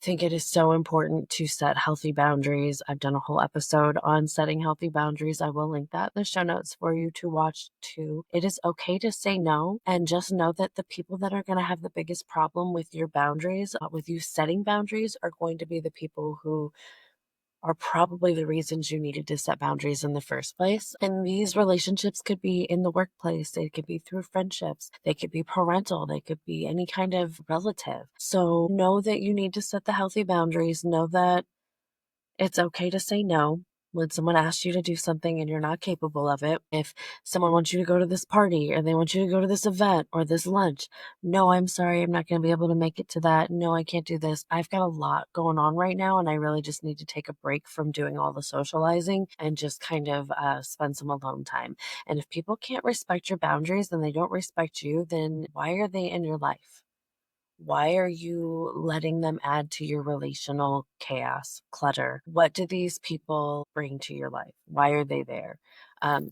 think it is so important to set healthy boundaries. I've done a whole episode on setting healthy boundaries. I will link that in the show notes for you to watch too. It is okay to say no, and just know that the people that are going to have the biggest problem with your boundaries, with you setting boundaries, are going to be the people who are probably the reasons you needed to set boundaries in the first place. And these relationships could be in the workplace, they could be through friendships, they could be parental, they could be any kind of relative. So know that you need to set the healthy boundaries. Know that it's okay to say no when someone asks you to do something and you're not capable of it. If someone wants you to go to this party or they want you to go to this event or this lunch, no, I'm sorry, I'm not going to be able to make it to that. No, I can't do this. I've got a lot going on right now and I really just need to take a break from doing all the socializing and just kind of spend some alone time. And if people can't respect your boundaries and they don't respect you, then why are they in your life? Why are you letting them add to your relational chaos, clutter? What do these people bring to your life? Why are they there?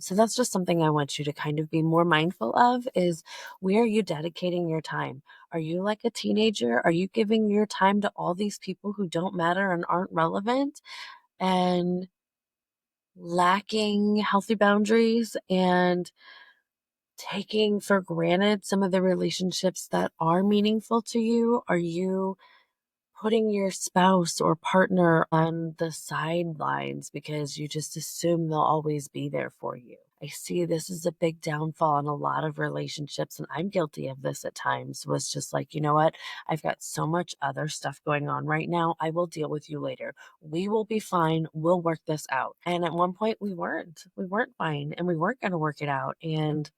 So that's just something I want you to kind of be more mindful of is where are you dedicating your time? Are you like a teenager? Are you giving your time to all these people who don't matter and aren't relevant and lacking healthy boundaries and taking for granted some of the relationships that are meaningful to you? Are you putting your spouse or partner on the sidelines because you just assume they'll always be there for you? I see this is a big downfall in a lot of relationships, and I'm guilty of this at times, was just like, you know what? I've got so much other stuff going on right now. I will deal with you later. We will be fine. We'll work this out. And at one point we weren't. We weren't fine and we weren't going to work it out. And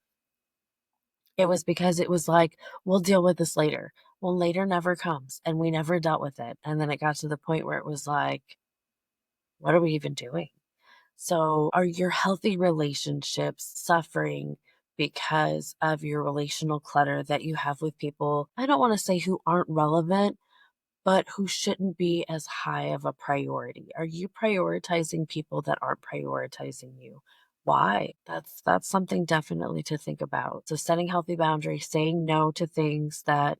it was because it was like, we'll deal with this later. Well, later never comes, and we never dealt with it. And then it got to the point where it was like, what are we even doing? So, are your healthy relationships suffering because of your relational clutter that you have with people? I don't want to say who aren't relevant, but who shouldn't be as high of a priority. Are you prioritizing people that aren't prioritizing you? Why? That's something definitely to think about. So setting healthy boundaries, saying no to things that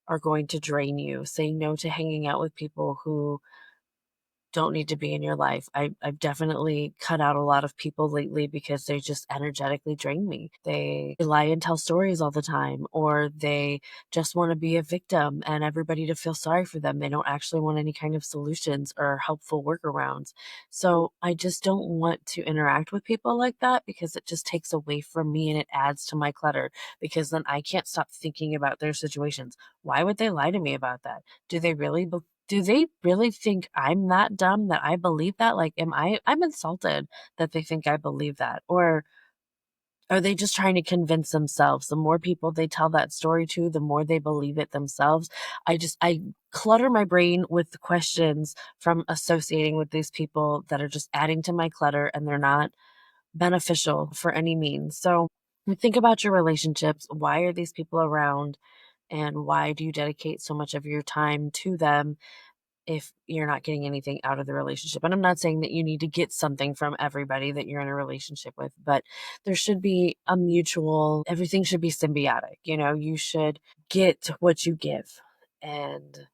are going to drain you, saying no to hanging out with people who don't need to be in your life. I've definitely cut out a lot of people lately because they just energetically drain me. They lie and tell stories all the time, or they just want to be a victim and everybody to feel sorry for them. They don't actually want any kind of solutions or helpful workarounds. So I just don't want to interact with people like that because it just takes away from me and it adds to my clutter because then I can't stop thinking about their situations. Why would they lie to me about that? Do they really do they really think I'm that dumb that I believe that? Like, I'm insulted that they think I believe that. Or are they just trying to convince themselves? The more people they tell that story to, the more they believe it themselves. I clutter my brain with questions from associating with these people that are just adding to my clutter and they're not beneficial for any means. So think about your relationships. Why are these people around? And why do you dedicate so much of your time to them if you're not getting anything out of the relationship? And I'm not saying that you need to get something from everybody that you're in a relationship with, but there should be a mutual, everything should be symbiotic. You know, you should get what you give. And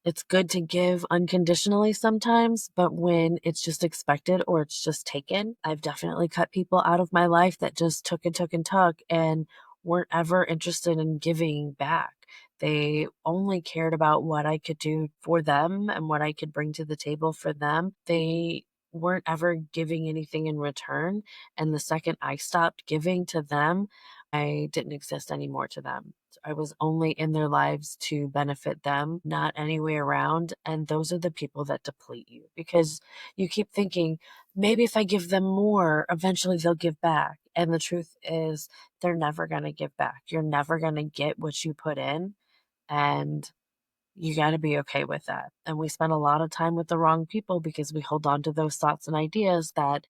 it's good to give unconditionally sometimes, but when it's just expected or it's just taken, I've definitely cut people out of my life that just took and took and took and weren't ever interested in giving back. They only cared about what I could do for them and what I could bring to the table for them. They weren't ever giving anything in return. And the second I stopped giving to them, I didn't exist anymore to them. I was only in their lives to benefit them, not any way around. And those are the people that deplete you because you keep thinking, maybe if I give them more, eventually they'll give back. And the truth is, they're never going to give back. You're never going to get what you put in. And you got to be okay with that. And we spend a lot of time with the wrong people because we hold on to those thoughts and ideas that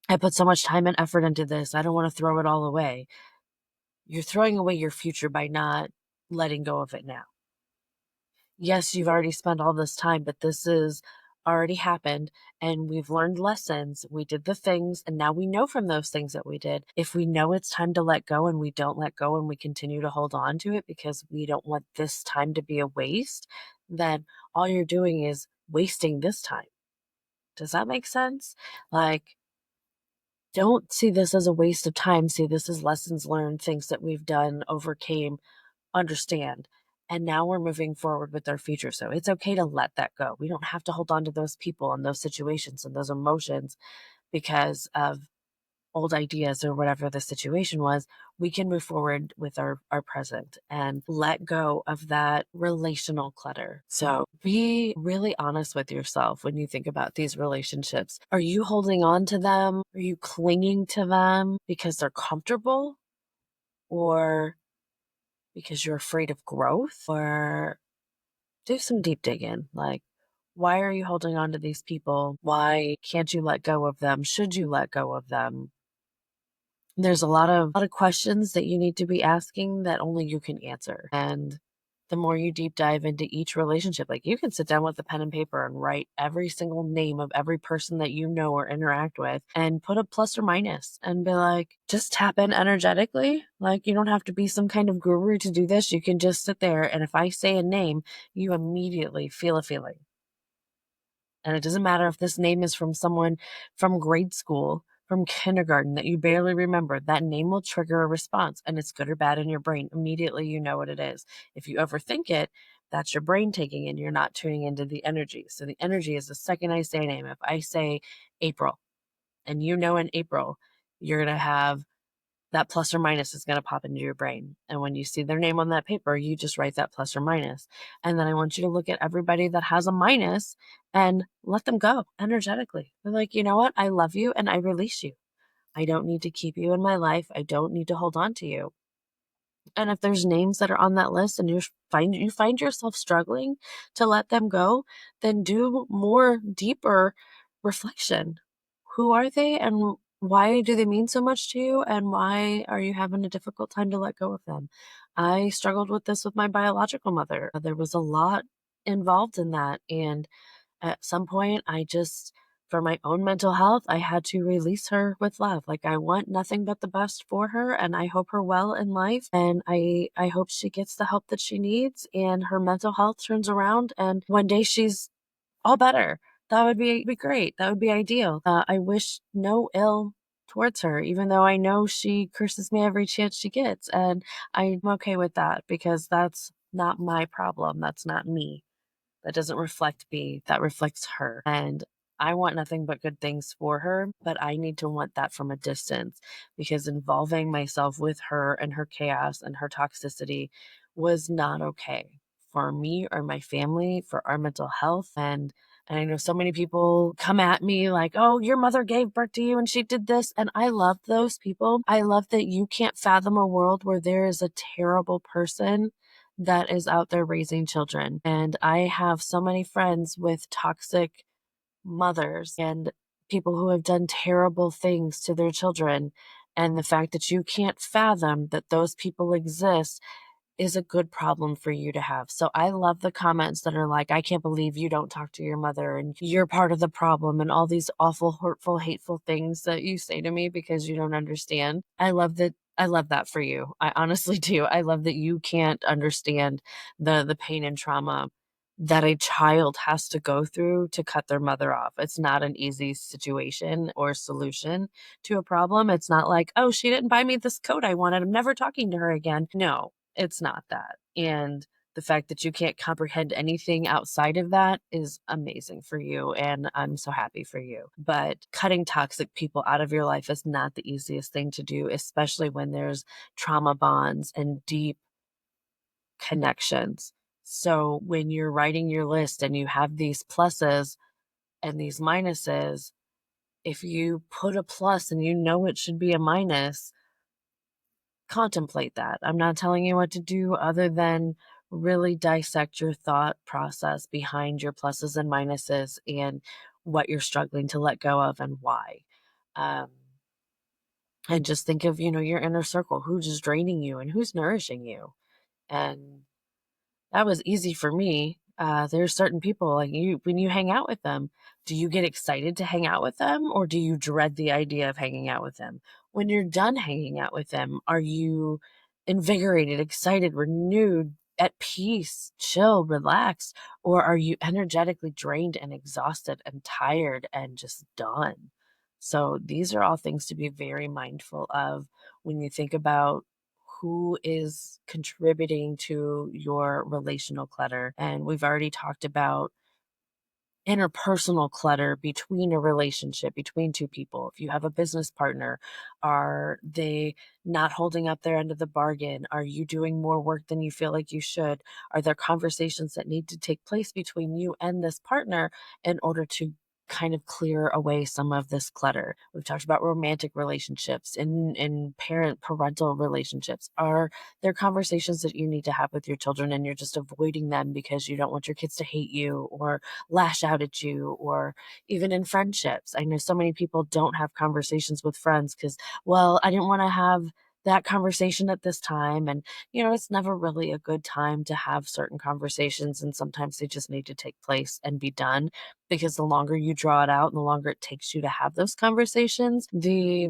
I put so much time and effort into this. I don't want to throw it all away. You're throwing away your future by not letting go of it now. Yes, you've already spent all this time, but this is already happened and we've learned lessons. We did the things and now we know from those things that we did. If we know it's time to let go and we don't let go and we continue to hold on to it because we don't want this time to be a waste, then all you're doing is wasting this time. Does that make sense? Like, don't see this as a waste of time. See this as lessons learned, things that we've done, overcame, understand. And now we're moving forward with our future. So it's okay to let that go. We don't have to hold on to those people and those situations and those emotions because of old ideas or whatever the situation was. We can move forward with our present and let go of that relational clutter. So be really honest with yourself when you think about these relationships. Are you holding on to them? Are you clinging to them because they're comfortable, or because you're afraid of growth? Or do some deep digging. Like, why are you holding on to these people? Why can't you let go of them? Should you let go of them? There's a lot of questions that you need to be asking that only you can answer. And the more you deep dive into each relationship, like, you can sit down with a pen and paper and write every single name of every person that you know or interact with and put a plus or minus and be like, just tap in energetically. Like, you don't have to be some kind of guru to do this. You can just sit there. And if I say a name, you immediately feel a feeling. And it doesn't matter if this name is from someone from grade school, from kindergarten that you barely remember, that name will trigger a response, and it's good or bad in your brain. Immediately, you know what it is. If you overthink it, that's your brain taking in. You're not tuning into the energy. So the energy is the second I say a name. If I say April, and you know in April, you're going to have that plus or minus is going to pop into your brain. And when you see their name on that paper, you just write that plus or minus. And then I want you to look at everybody that has a minus and let them go energetically. They're like, you know what? I love you and I release you. I don't need to keep you in my life. I don't need to hold on to you. And if there's names that are on that list and you find yourself struggling to let them go, then do more deeper reflection. Who are they and why do they mean so much to you, and why are you having a difficult time to let go of them? I struggled with this with my biological mother. There was a lot involved in that, and at some point, for my own mental health, I had to release her with love. Like, I want nothing but the best for her, and I hope her well in life. And I hope she gets the help that she needs and her mental health turns around. And one day she's all better. That would be great. That would be ideal. I wish no ill towards her, even though I know she curses me every chance she gets. And I'm okay with that because that's not my problem. That's not me. That doesn't reflect me, that reflects her. And I want nothing but good things for her, but I need to want that from a distance because involving myself with her and her chaos and her toxicity was not okay for me or my family, for our mental health. And I know so many people come at me like, oh, your mother gave birth to you and she did this. And I love those people. I love that you can't fathom a world where there is a terrible person that is out there raising children. And I have so many friends with toxic mothers and people who have done terrible things to their children. And the fact that you can't fathom that those people exist is a good problem for you to have. So I love the comments that are like, I can't believe you don't talk to your mother and you're part of the problem, and all these awful, hurtful, hateful things that you say to me because you don't understand. I love that. I love that for you. I honestly do. I love that you can't understand the pain and trauma that a child has to go through to cut their mother off. It's not an easy situation or solution to a problem. It's not like, oh, she didn't buy me this coat I wanted, I'm never talking to her again. No, it's not that. And the fact that you can't comprehend anything outside of that is amazing for you. And I'm so happy for you. But cutting toxic people out of your life is not the easiest thing to do, especially when there's trauma bonds and deep connections. So when you're writing your list and you have these pluses and these minuses, if you put a plus and you know it should be a minus, contemplate that. I'm not telling you what to do other than really dissect your thought process behind your pluses and minuses and what you're struggling to let go of and why. Um, and just think of, your inner circle, who's just draining you and who's nourishing you. And that was easy for me. There's certain people like you, when you hang out with them, do you get excited to hang out with them or do you dread the idea of hanging out with them? When you're done hanging out with them, are you invigorated, excited, renewed, at peace, chill, relaxed, or are you energetically drained and exhausted and tired and just done? So these are all things to be very mindful of when you think about who is contributing to your relational clutter. And we've already talked about interpersonal clutter between a relationship, between two people. If you have a business partner, are they not holding up their end of the bargain? Are you doing more work than you feel like you should? Are there conversations that need to take place between you and this partner in order to kind of clear away some of this clutter? We've talked about romantic relationships and parental relationships. Are there conversations that you need to have with your children and you're just avoiding them because you don't want your kids to hate you or lash out at you, or even in friendships? I know so many people don't have conversations with friends because, well, I didn't want to have that conversation at this time. And, it's never really a good time to have certain conversations. And sometimes they just need to take place and be done because the longer you draw it out and the longer it takes you to have those conversations, the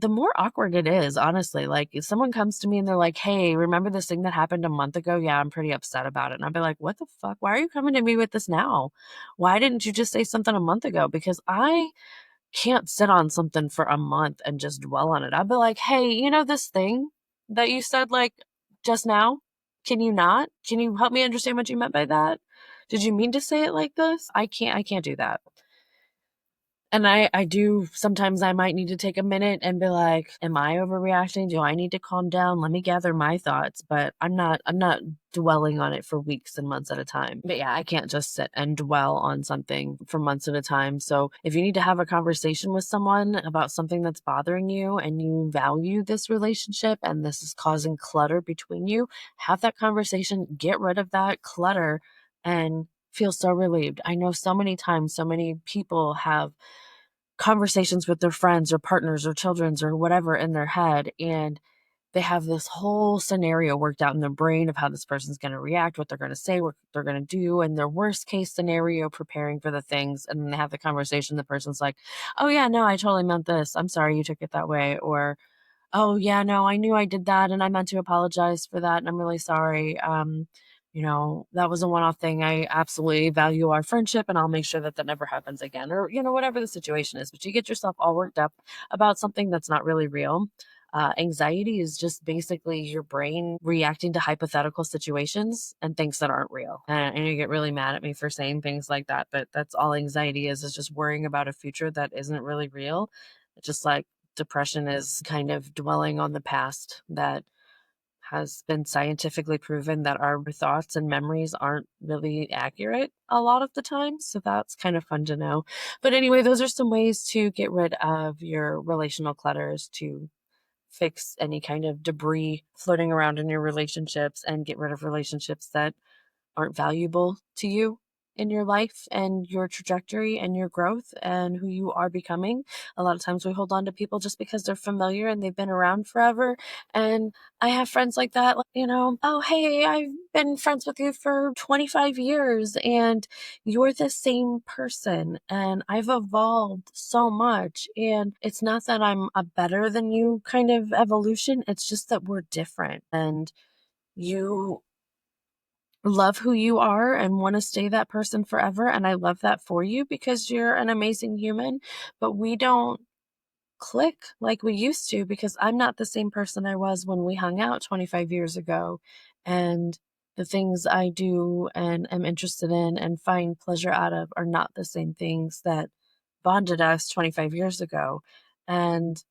more awkward it is, honestly. Like, if someone comes to me and they're like, "Hey, remember this thing that happened a month ago? Yeah, I'm pretty upset about it." And I'd be like, "What the fuck? Why are you coming to me with this now? Why didn't you just say something a month ago?" Because I can't sit on something for a month and just dwell on it. I'd be like, "Hey, this thing that you said, like, just now? Can you not? Can you help me understand what you meant by that? Did you mean to say it like this?" I can't do that. And I do sometimes I might need to take a minute and be like, "Am I overreacting? Do I need to calm down? Let me gather my thoughts." But I'm not dwelling on it for weeks and months at a time. But yeah, I can't just sit and dwell on something for months at a time. So if you need to have a conversation with someone about something that's bothering you and you value this relationship and this is causing clutter between you, have that conversation, get rid of that clutter, and feel so relieved. I know so many times, so many people have conversations with their friends or partners or children's or whatever in their head, and they have this whole scenario worked out in their brain of how this person's going to react, what they're going to say, what they're going to do, and their worst case scenario preparing for the things. And then they have the conversation, the person's like, "Oh yeah, no, I totally meant this. I'm sorry you took it that way." Or, "Oh, yeah, no, I knew I did that and I meant to apologize for that and I'm really sorry. That was a one-off thing. I absolutely value our friendship and I'll make sure that that never happens again." Or, whatever the situation is, but you get yourself all worked up about something that's not really real. Anxiety is just basically your brain reacting to hypothetical situations and things that aren't real. And you get really mad at me for saying things like that, but that's all anxiety is just worrying about a future that isn't really real. It's just like depression is kind of dwelling on the past that has been scientifically proven that our thoughts and memories aren't really accurate a lot of the time. So that's kind of fun to know. But anyway, those are some ways to get rid of your relational clutters, to fix any kind of debris floating around in your relationships and get rid of relationships that aren't valuable to you in your life and your trajectory and your growth and who you are becoming. A lot of times we hold on to people just because they're familiar and they've been around forever. And I have friends like that, like, "Oh, hey, I've been friends with you for 25 years and you're the same person and I've evolved so much. And it's not that I'm a better than you kind of evolution. It's just that we're different. And you love who you are and want to stay that person forever. And I love that for you because you're an amazing human, but we don't click like we used to because I'm not the same person I was when we hung out 25 years ago. And the things I do and am interested in and find pleasure out of are not the same things that bonded us 25 years ago. And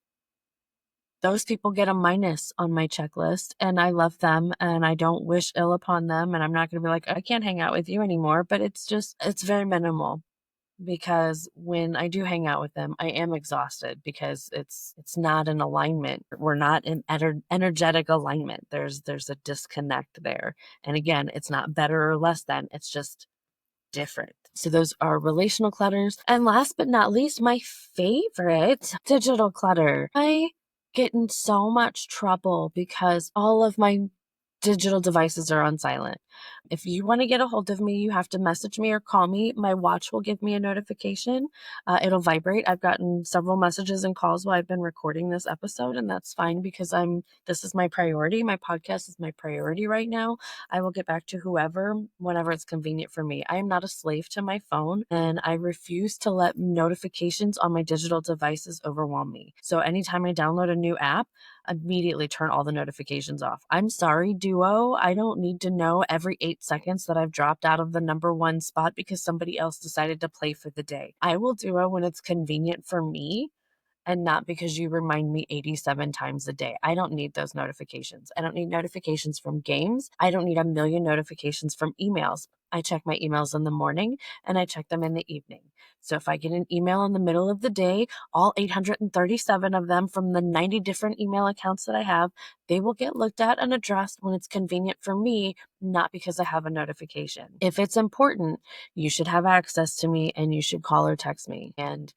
those people get a minus on my checklist and I love them and I don't wish ill upon them. And I'm not going to be like, "I can't hang out with you anymore." But it's very minimal because when I do hang out with them, I am exhausted because it's not in alignment. We're not in energetic alignment. There's a disconnect there. And again, it's not better or less than, it's just different. So those are relational clutters. And last but not least, my favorite, digital clutter. I get in so much trouble because all of my digital devices are on silent. If you want to get a hold of me, you have to message me or call me. My watch will give me a notification. It'll vibrate. I've gotten several messages and calls while I've been recording this episode, and that's fine because this is my priority. My podcast is my priority right now. I will get back to whoever whenever it's convenient for me. I am not a slave to my phone, and I refuse to let notifications on my digital devices overwhelm me. So anytime I download a new app, immediately turn all the notifications off. I'm sorry, Duo. I don't need to know every 8 seconds that I've dropped out of the number one spot because somebody else decided to play for the day. I will Duo when it's convenient for me and not because you remind me 87 times a day. I don't need those notifications. I don't need notifications from games. I don't need a million notifications from emails. I check my emails in the morning and I check them in the evening. So if I get an email in the middle of the day, all 837 of them from the 90 different email accounts that I have, they will get looked at and addressed when it's convenient for me, not because I have a notification. If it's important, you should have access to me and you should call or text me. And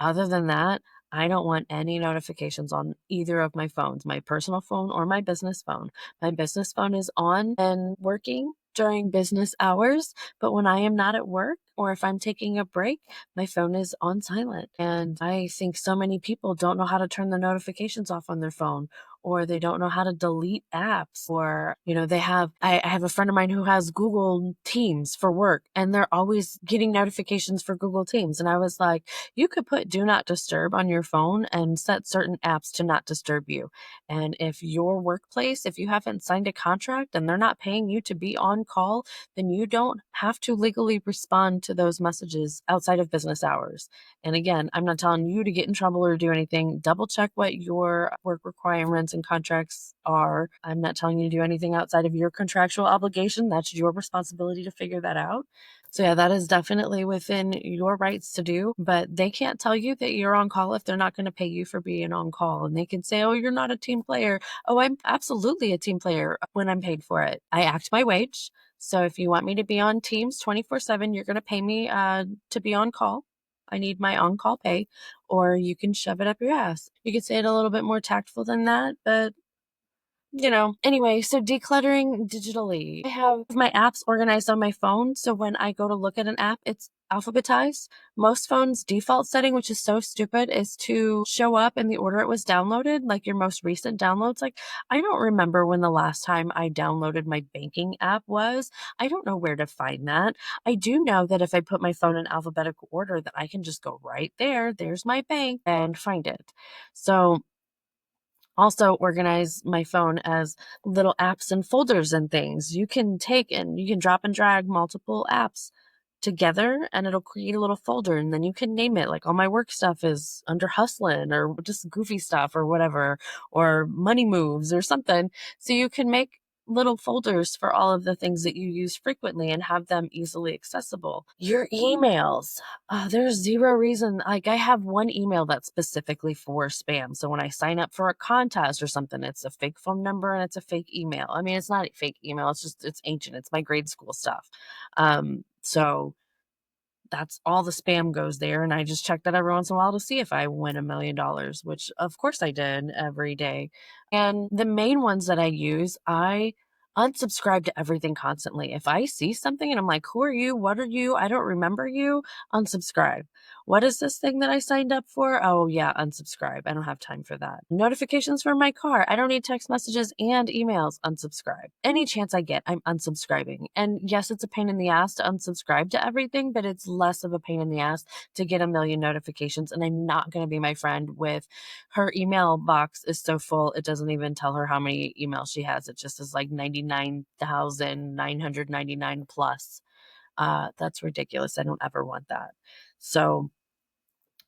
other than that, I don't want any notifications on either of my phones, my personal phone or my business phone. My business phone is on and working during business hours, but when I am not at work or if I'm taking a break, my phone is on silent. And I think so many people don't know how to turn the notifications off on their phone, or they don't know how to delete apps, or I have a friend of mine who has Google Teams for work and they're always getting notifications for Google Teams. And I was like, you could put do not disturb on your phone and set certain apps to not disturb you. And if your workplace, if you haven't signed a contract and they're not paying you to be on call, then you don't have to legally respond to those messages outside of business hours. And again, I'm not telling you to get in trouble or do anything. Double check what your work requirements and contracts are. I'm not telling you to do anything outside of your contractual obligation. That's your responsibility to figure that out. So yeah, that is definitely within your rights to do, but they can't tell you that you're on call if they're not going to pay you for being on call. And they can say, oh, you're not a team player. Oh, I'm absolutely a team player when I'm paid for it. I act my wage. So if you want me to be on Teams 24/7, you're going to pay me to be on call. I need my on-call pay, or you can shove it up your ass. You could say it a little bit more tactful than that, but anyway, so decluttering digitally. I have my apps organized on my phone. So when I go to look at an app, it's alphabetized. Most phones' default setting, which is so stupid, is to show up in the order it was downloaded, like your most recent downloads. Like, I don't remember when the last time I downloaded my banking app was. I don't know where to find that. I do know that if I put my phone in alphabetical order, that I can just go right there. There's my bank and find it. So also organize my phone as little apps and folders and things. You can take and you can drop and drag multiple apps together and it'll create a little folder, and then you can name it, like all my work stuff is under hustlin' or just goofy stuff or whatever, or money moves or something. So you can make little folders for all of the things that you use frequently and have them easily accessible. Your emails. There's zero reason. Like, I have one email that's specifically for spam. So when I sign up for a contest or something, it's a fake phone number and it's a fake email. I mean, it's not a fake email. It's ancient. It's my grade school stuff. So that's all the spam goes there. And I just check that every once in a while to see if I win $1 million, which of course I did every day. And the main ones that I use, I unsubscribe to everything constantly. If I see something and I'm like, who are you? What are you? I don't remember you. Unsubscribe. What is this thing that I signed up for? Oh yeah, unsubscribe. I don't have time for that. Notifications for my car. I don't need text messages and emails. Unsubscribe. Any chance I get, I'm unsubscribing. And yes, it's a pain in the ass to unsubscribe to everything, but it's less of a pain in the ass to get a million notifications. And I'm not going to be my friend with her email box is so full, it doesn't even tell her how many emails she has. It just is like 99,999 plus. That's ridiculous. I don't ever want that. So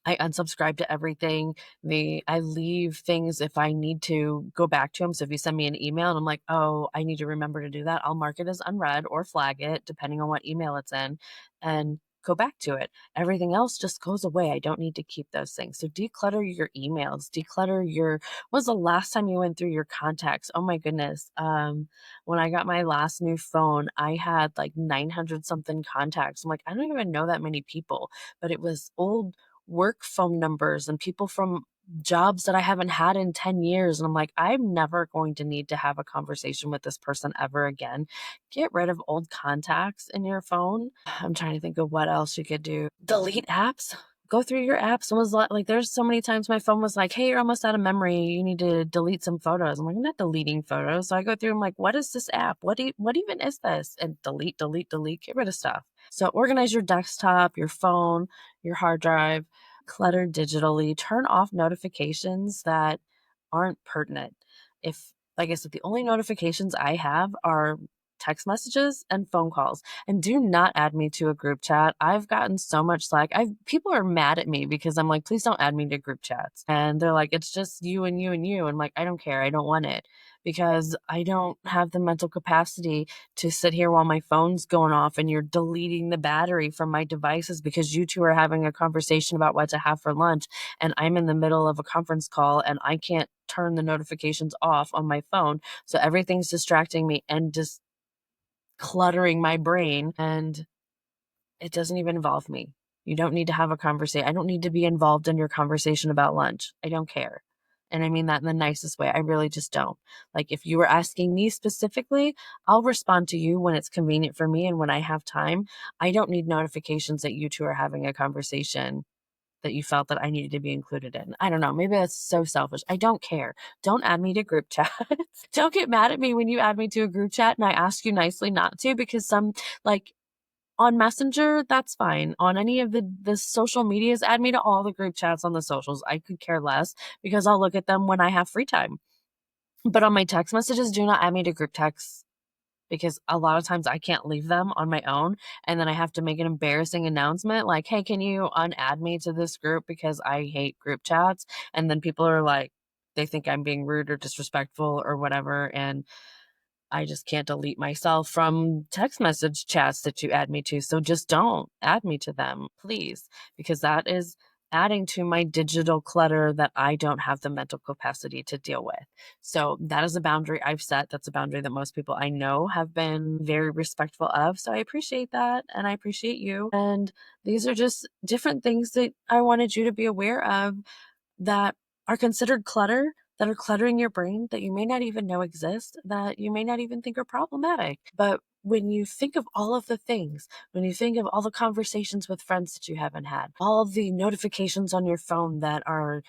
I unsubscribe to everything. I leave things if I need to go back to them. So if you send me an email and I'm like, oh, I need to remember to do that, I'll mark it as unread or flag it, depending on what email it's in, and go back to it. Everything else just goes away. I don't need to keep those things. So declutter your emails, when's the last time you went through your contacts? Oh my goodness. When I got my last new phone, I had like 900 something contacts. I'm like, I don't even know that many people, but it was old work phone numbers and people from jobs that I haven't had in 10 years. And I'm like, I'm never going to need to have a conversation with this person ever again. Get rid of old contacts in your phone. I'm trying to think of what else you could do. Delete apps. Go through your apps. It was like, there's so many times my phone was like, hey, you're almost out of memory. You need to delete some photos. I'm like, I'm not deleting photos. So I go through, I'm like, what is this app? What even is this? And delete, get rid of stuff. So organize your desktop, your phone, your hard drive, clutter digitally, turn off notifications that aren't pertinent. If, like I said, the only notifications I have are text messages and phone calls, and do not add me to a group chat. I've gotten so much slack. People are mad at me because I'm like, please don't add me to group chats. And they're like, it's just you and you and you. And I'm like, I don't care. I don't want it because I don't have the mental capacity to sit here while my phone's going off and you're deleting the battery from my devices because you two are having a conversation about what to have for lunch. And I'm in the middle of a conference call and I can't turn the notifications off on my phone. So everything's distracting me and just cluttering my brain, and it doesn't even involve me. You don't need to have a conversation. I don't need to be involved in your conversation about lunch. I don't care. And I mean that in the nicest way. I really just don't. Like, if you were asking me specifically, I'll respond to you when it's convenient for me and when I have time. I don't need notifications that you two are having a conversation that you felt that I needed to be included in. I don't know. Maybe that's so selfish. I don't care. Don't add me to group chats. Don't get mad at me when you add me to a group chat and I ask you nicely not to, because like on Messenger, that's fine. On any of the social medias, add me to all the group chats on the socials. I could care less because I'll look at them when I have free time. But on my text messages, do not add me to group texts, because a lot of times I can't leave them on my own. And then I have to make an embarrassing announcement like, hey, can you unadd me to this group because I hate group chats? And then people are like, they think I'm being rude or disrespectful or whatever. And I just can't delete myself from text message chats that you add me to. So just don't add me to them, please, because that is adding to my digital clutter that I don't have the mental capacity to deal with. So that is a boundary I've set. That's a boundary that most people I know have been very respectful of. So I appreciate that. And I appreciate you. And these are just different things that I wanted you to be aware of that are considered clutter, that are cluttering your brain, that you may not even know exist, that you may not even think are problematic. But when you think of all of the things, when you think of all the conversations with friends that you haven't had, all the notifications on your phone that are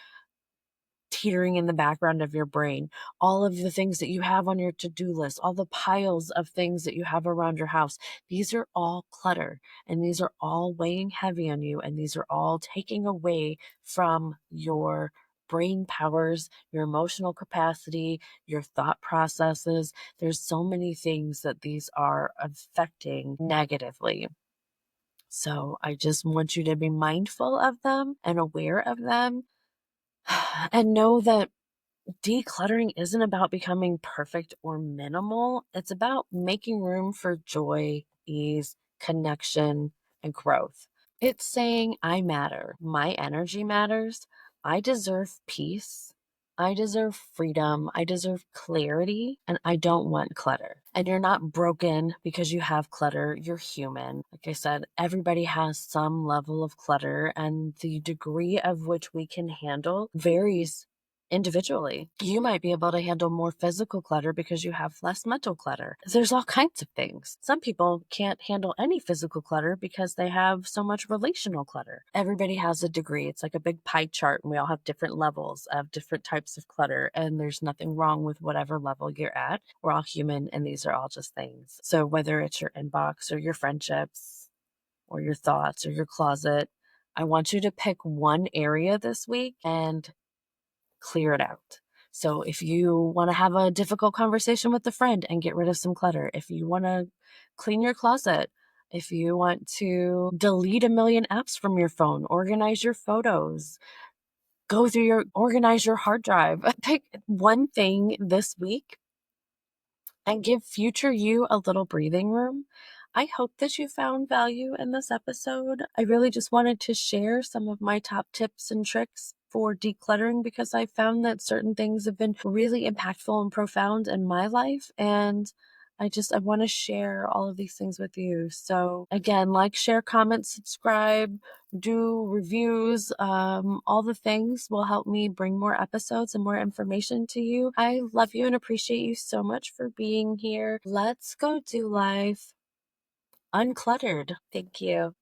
teetering in the background of your brain, all of the things that you have on your to-do list, all the piles of things that you have around your house, these are all clutter, and these are all weighing heavy on you, and these are all taking away from your brain powers, your emotional capacity, your thought processes. There's so many things that these are affecting negatively. So I just want you to be mindful of them and aware of them, and know that decluttering isn't about becoming perfect or minimal. It's about making room for joy, ease, connection, and growth. It's saying, I matter. My energy matters. I deserve peace. I deserve freedom. I deserve clarity. And I don't want clutter. And you're not broken because you have clutter. You're human. Like I said, everybody has some level of clutter, and the degree of which we can handle varies individually. You might be able to handle more physical clutter because you have less mental clutter. There's all kinds of things. Some people can't handle any physical clutter because they have so much relational clutter. Everybody has a degree. It's like a big pie chart, and we all have different levels of different types of clutter, and there's nothing wrong with whatever level you're at. We're all human, and these are all just things. So whether it's your inbox or your friendships or your thoughts or your closet, I want you to pick one area this week and clear it out. So if you want to have a difficult conversation with a friend and get rid of some clutter, if you want to clean your closet, if you want to delete a million apps from your phone, organize your photos, organize your hard drive, pick one thing this week and give future you a little breathing room. I hope that you found value in this episode. I really just wanted to share some of my top tips and tricks for decluttering, because I found that certain things have been really impactful and profound in my life. And I want to share all of these things with you. So again, like, share, comment, subscribe, do reviews, all the things will help me bring more episodes and more information to you. I love you and appreciate you so much for being here. Let's go do life uncluttered. Thank you.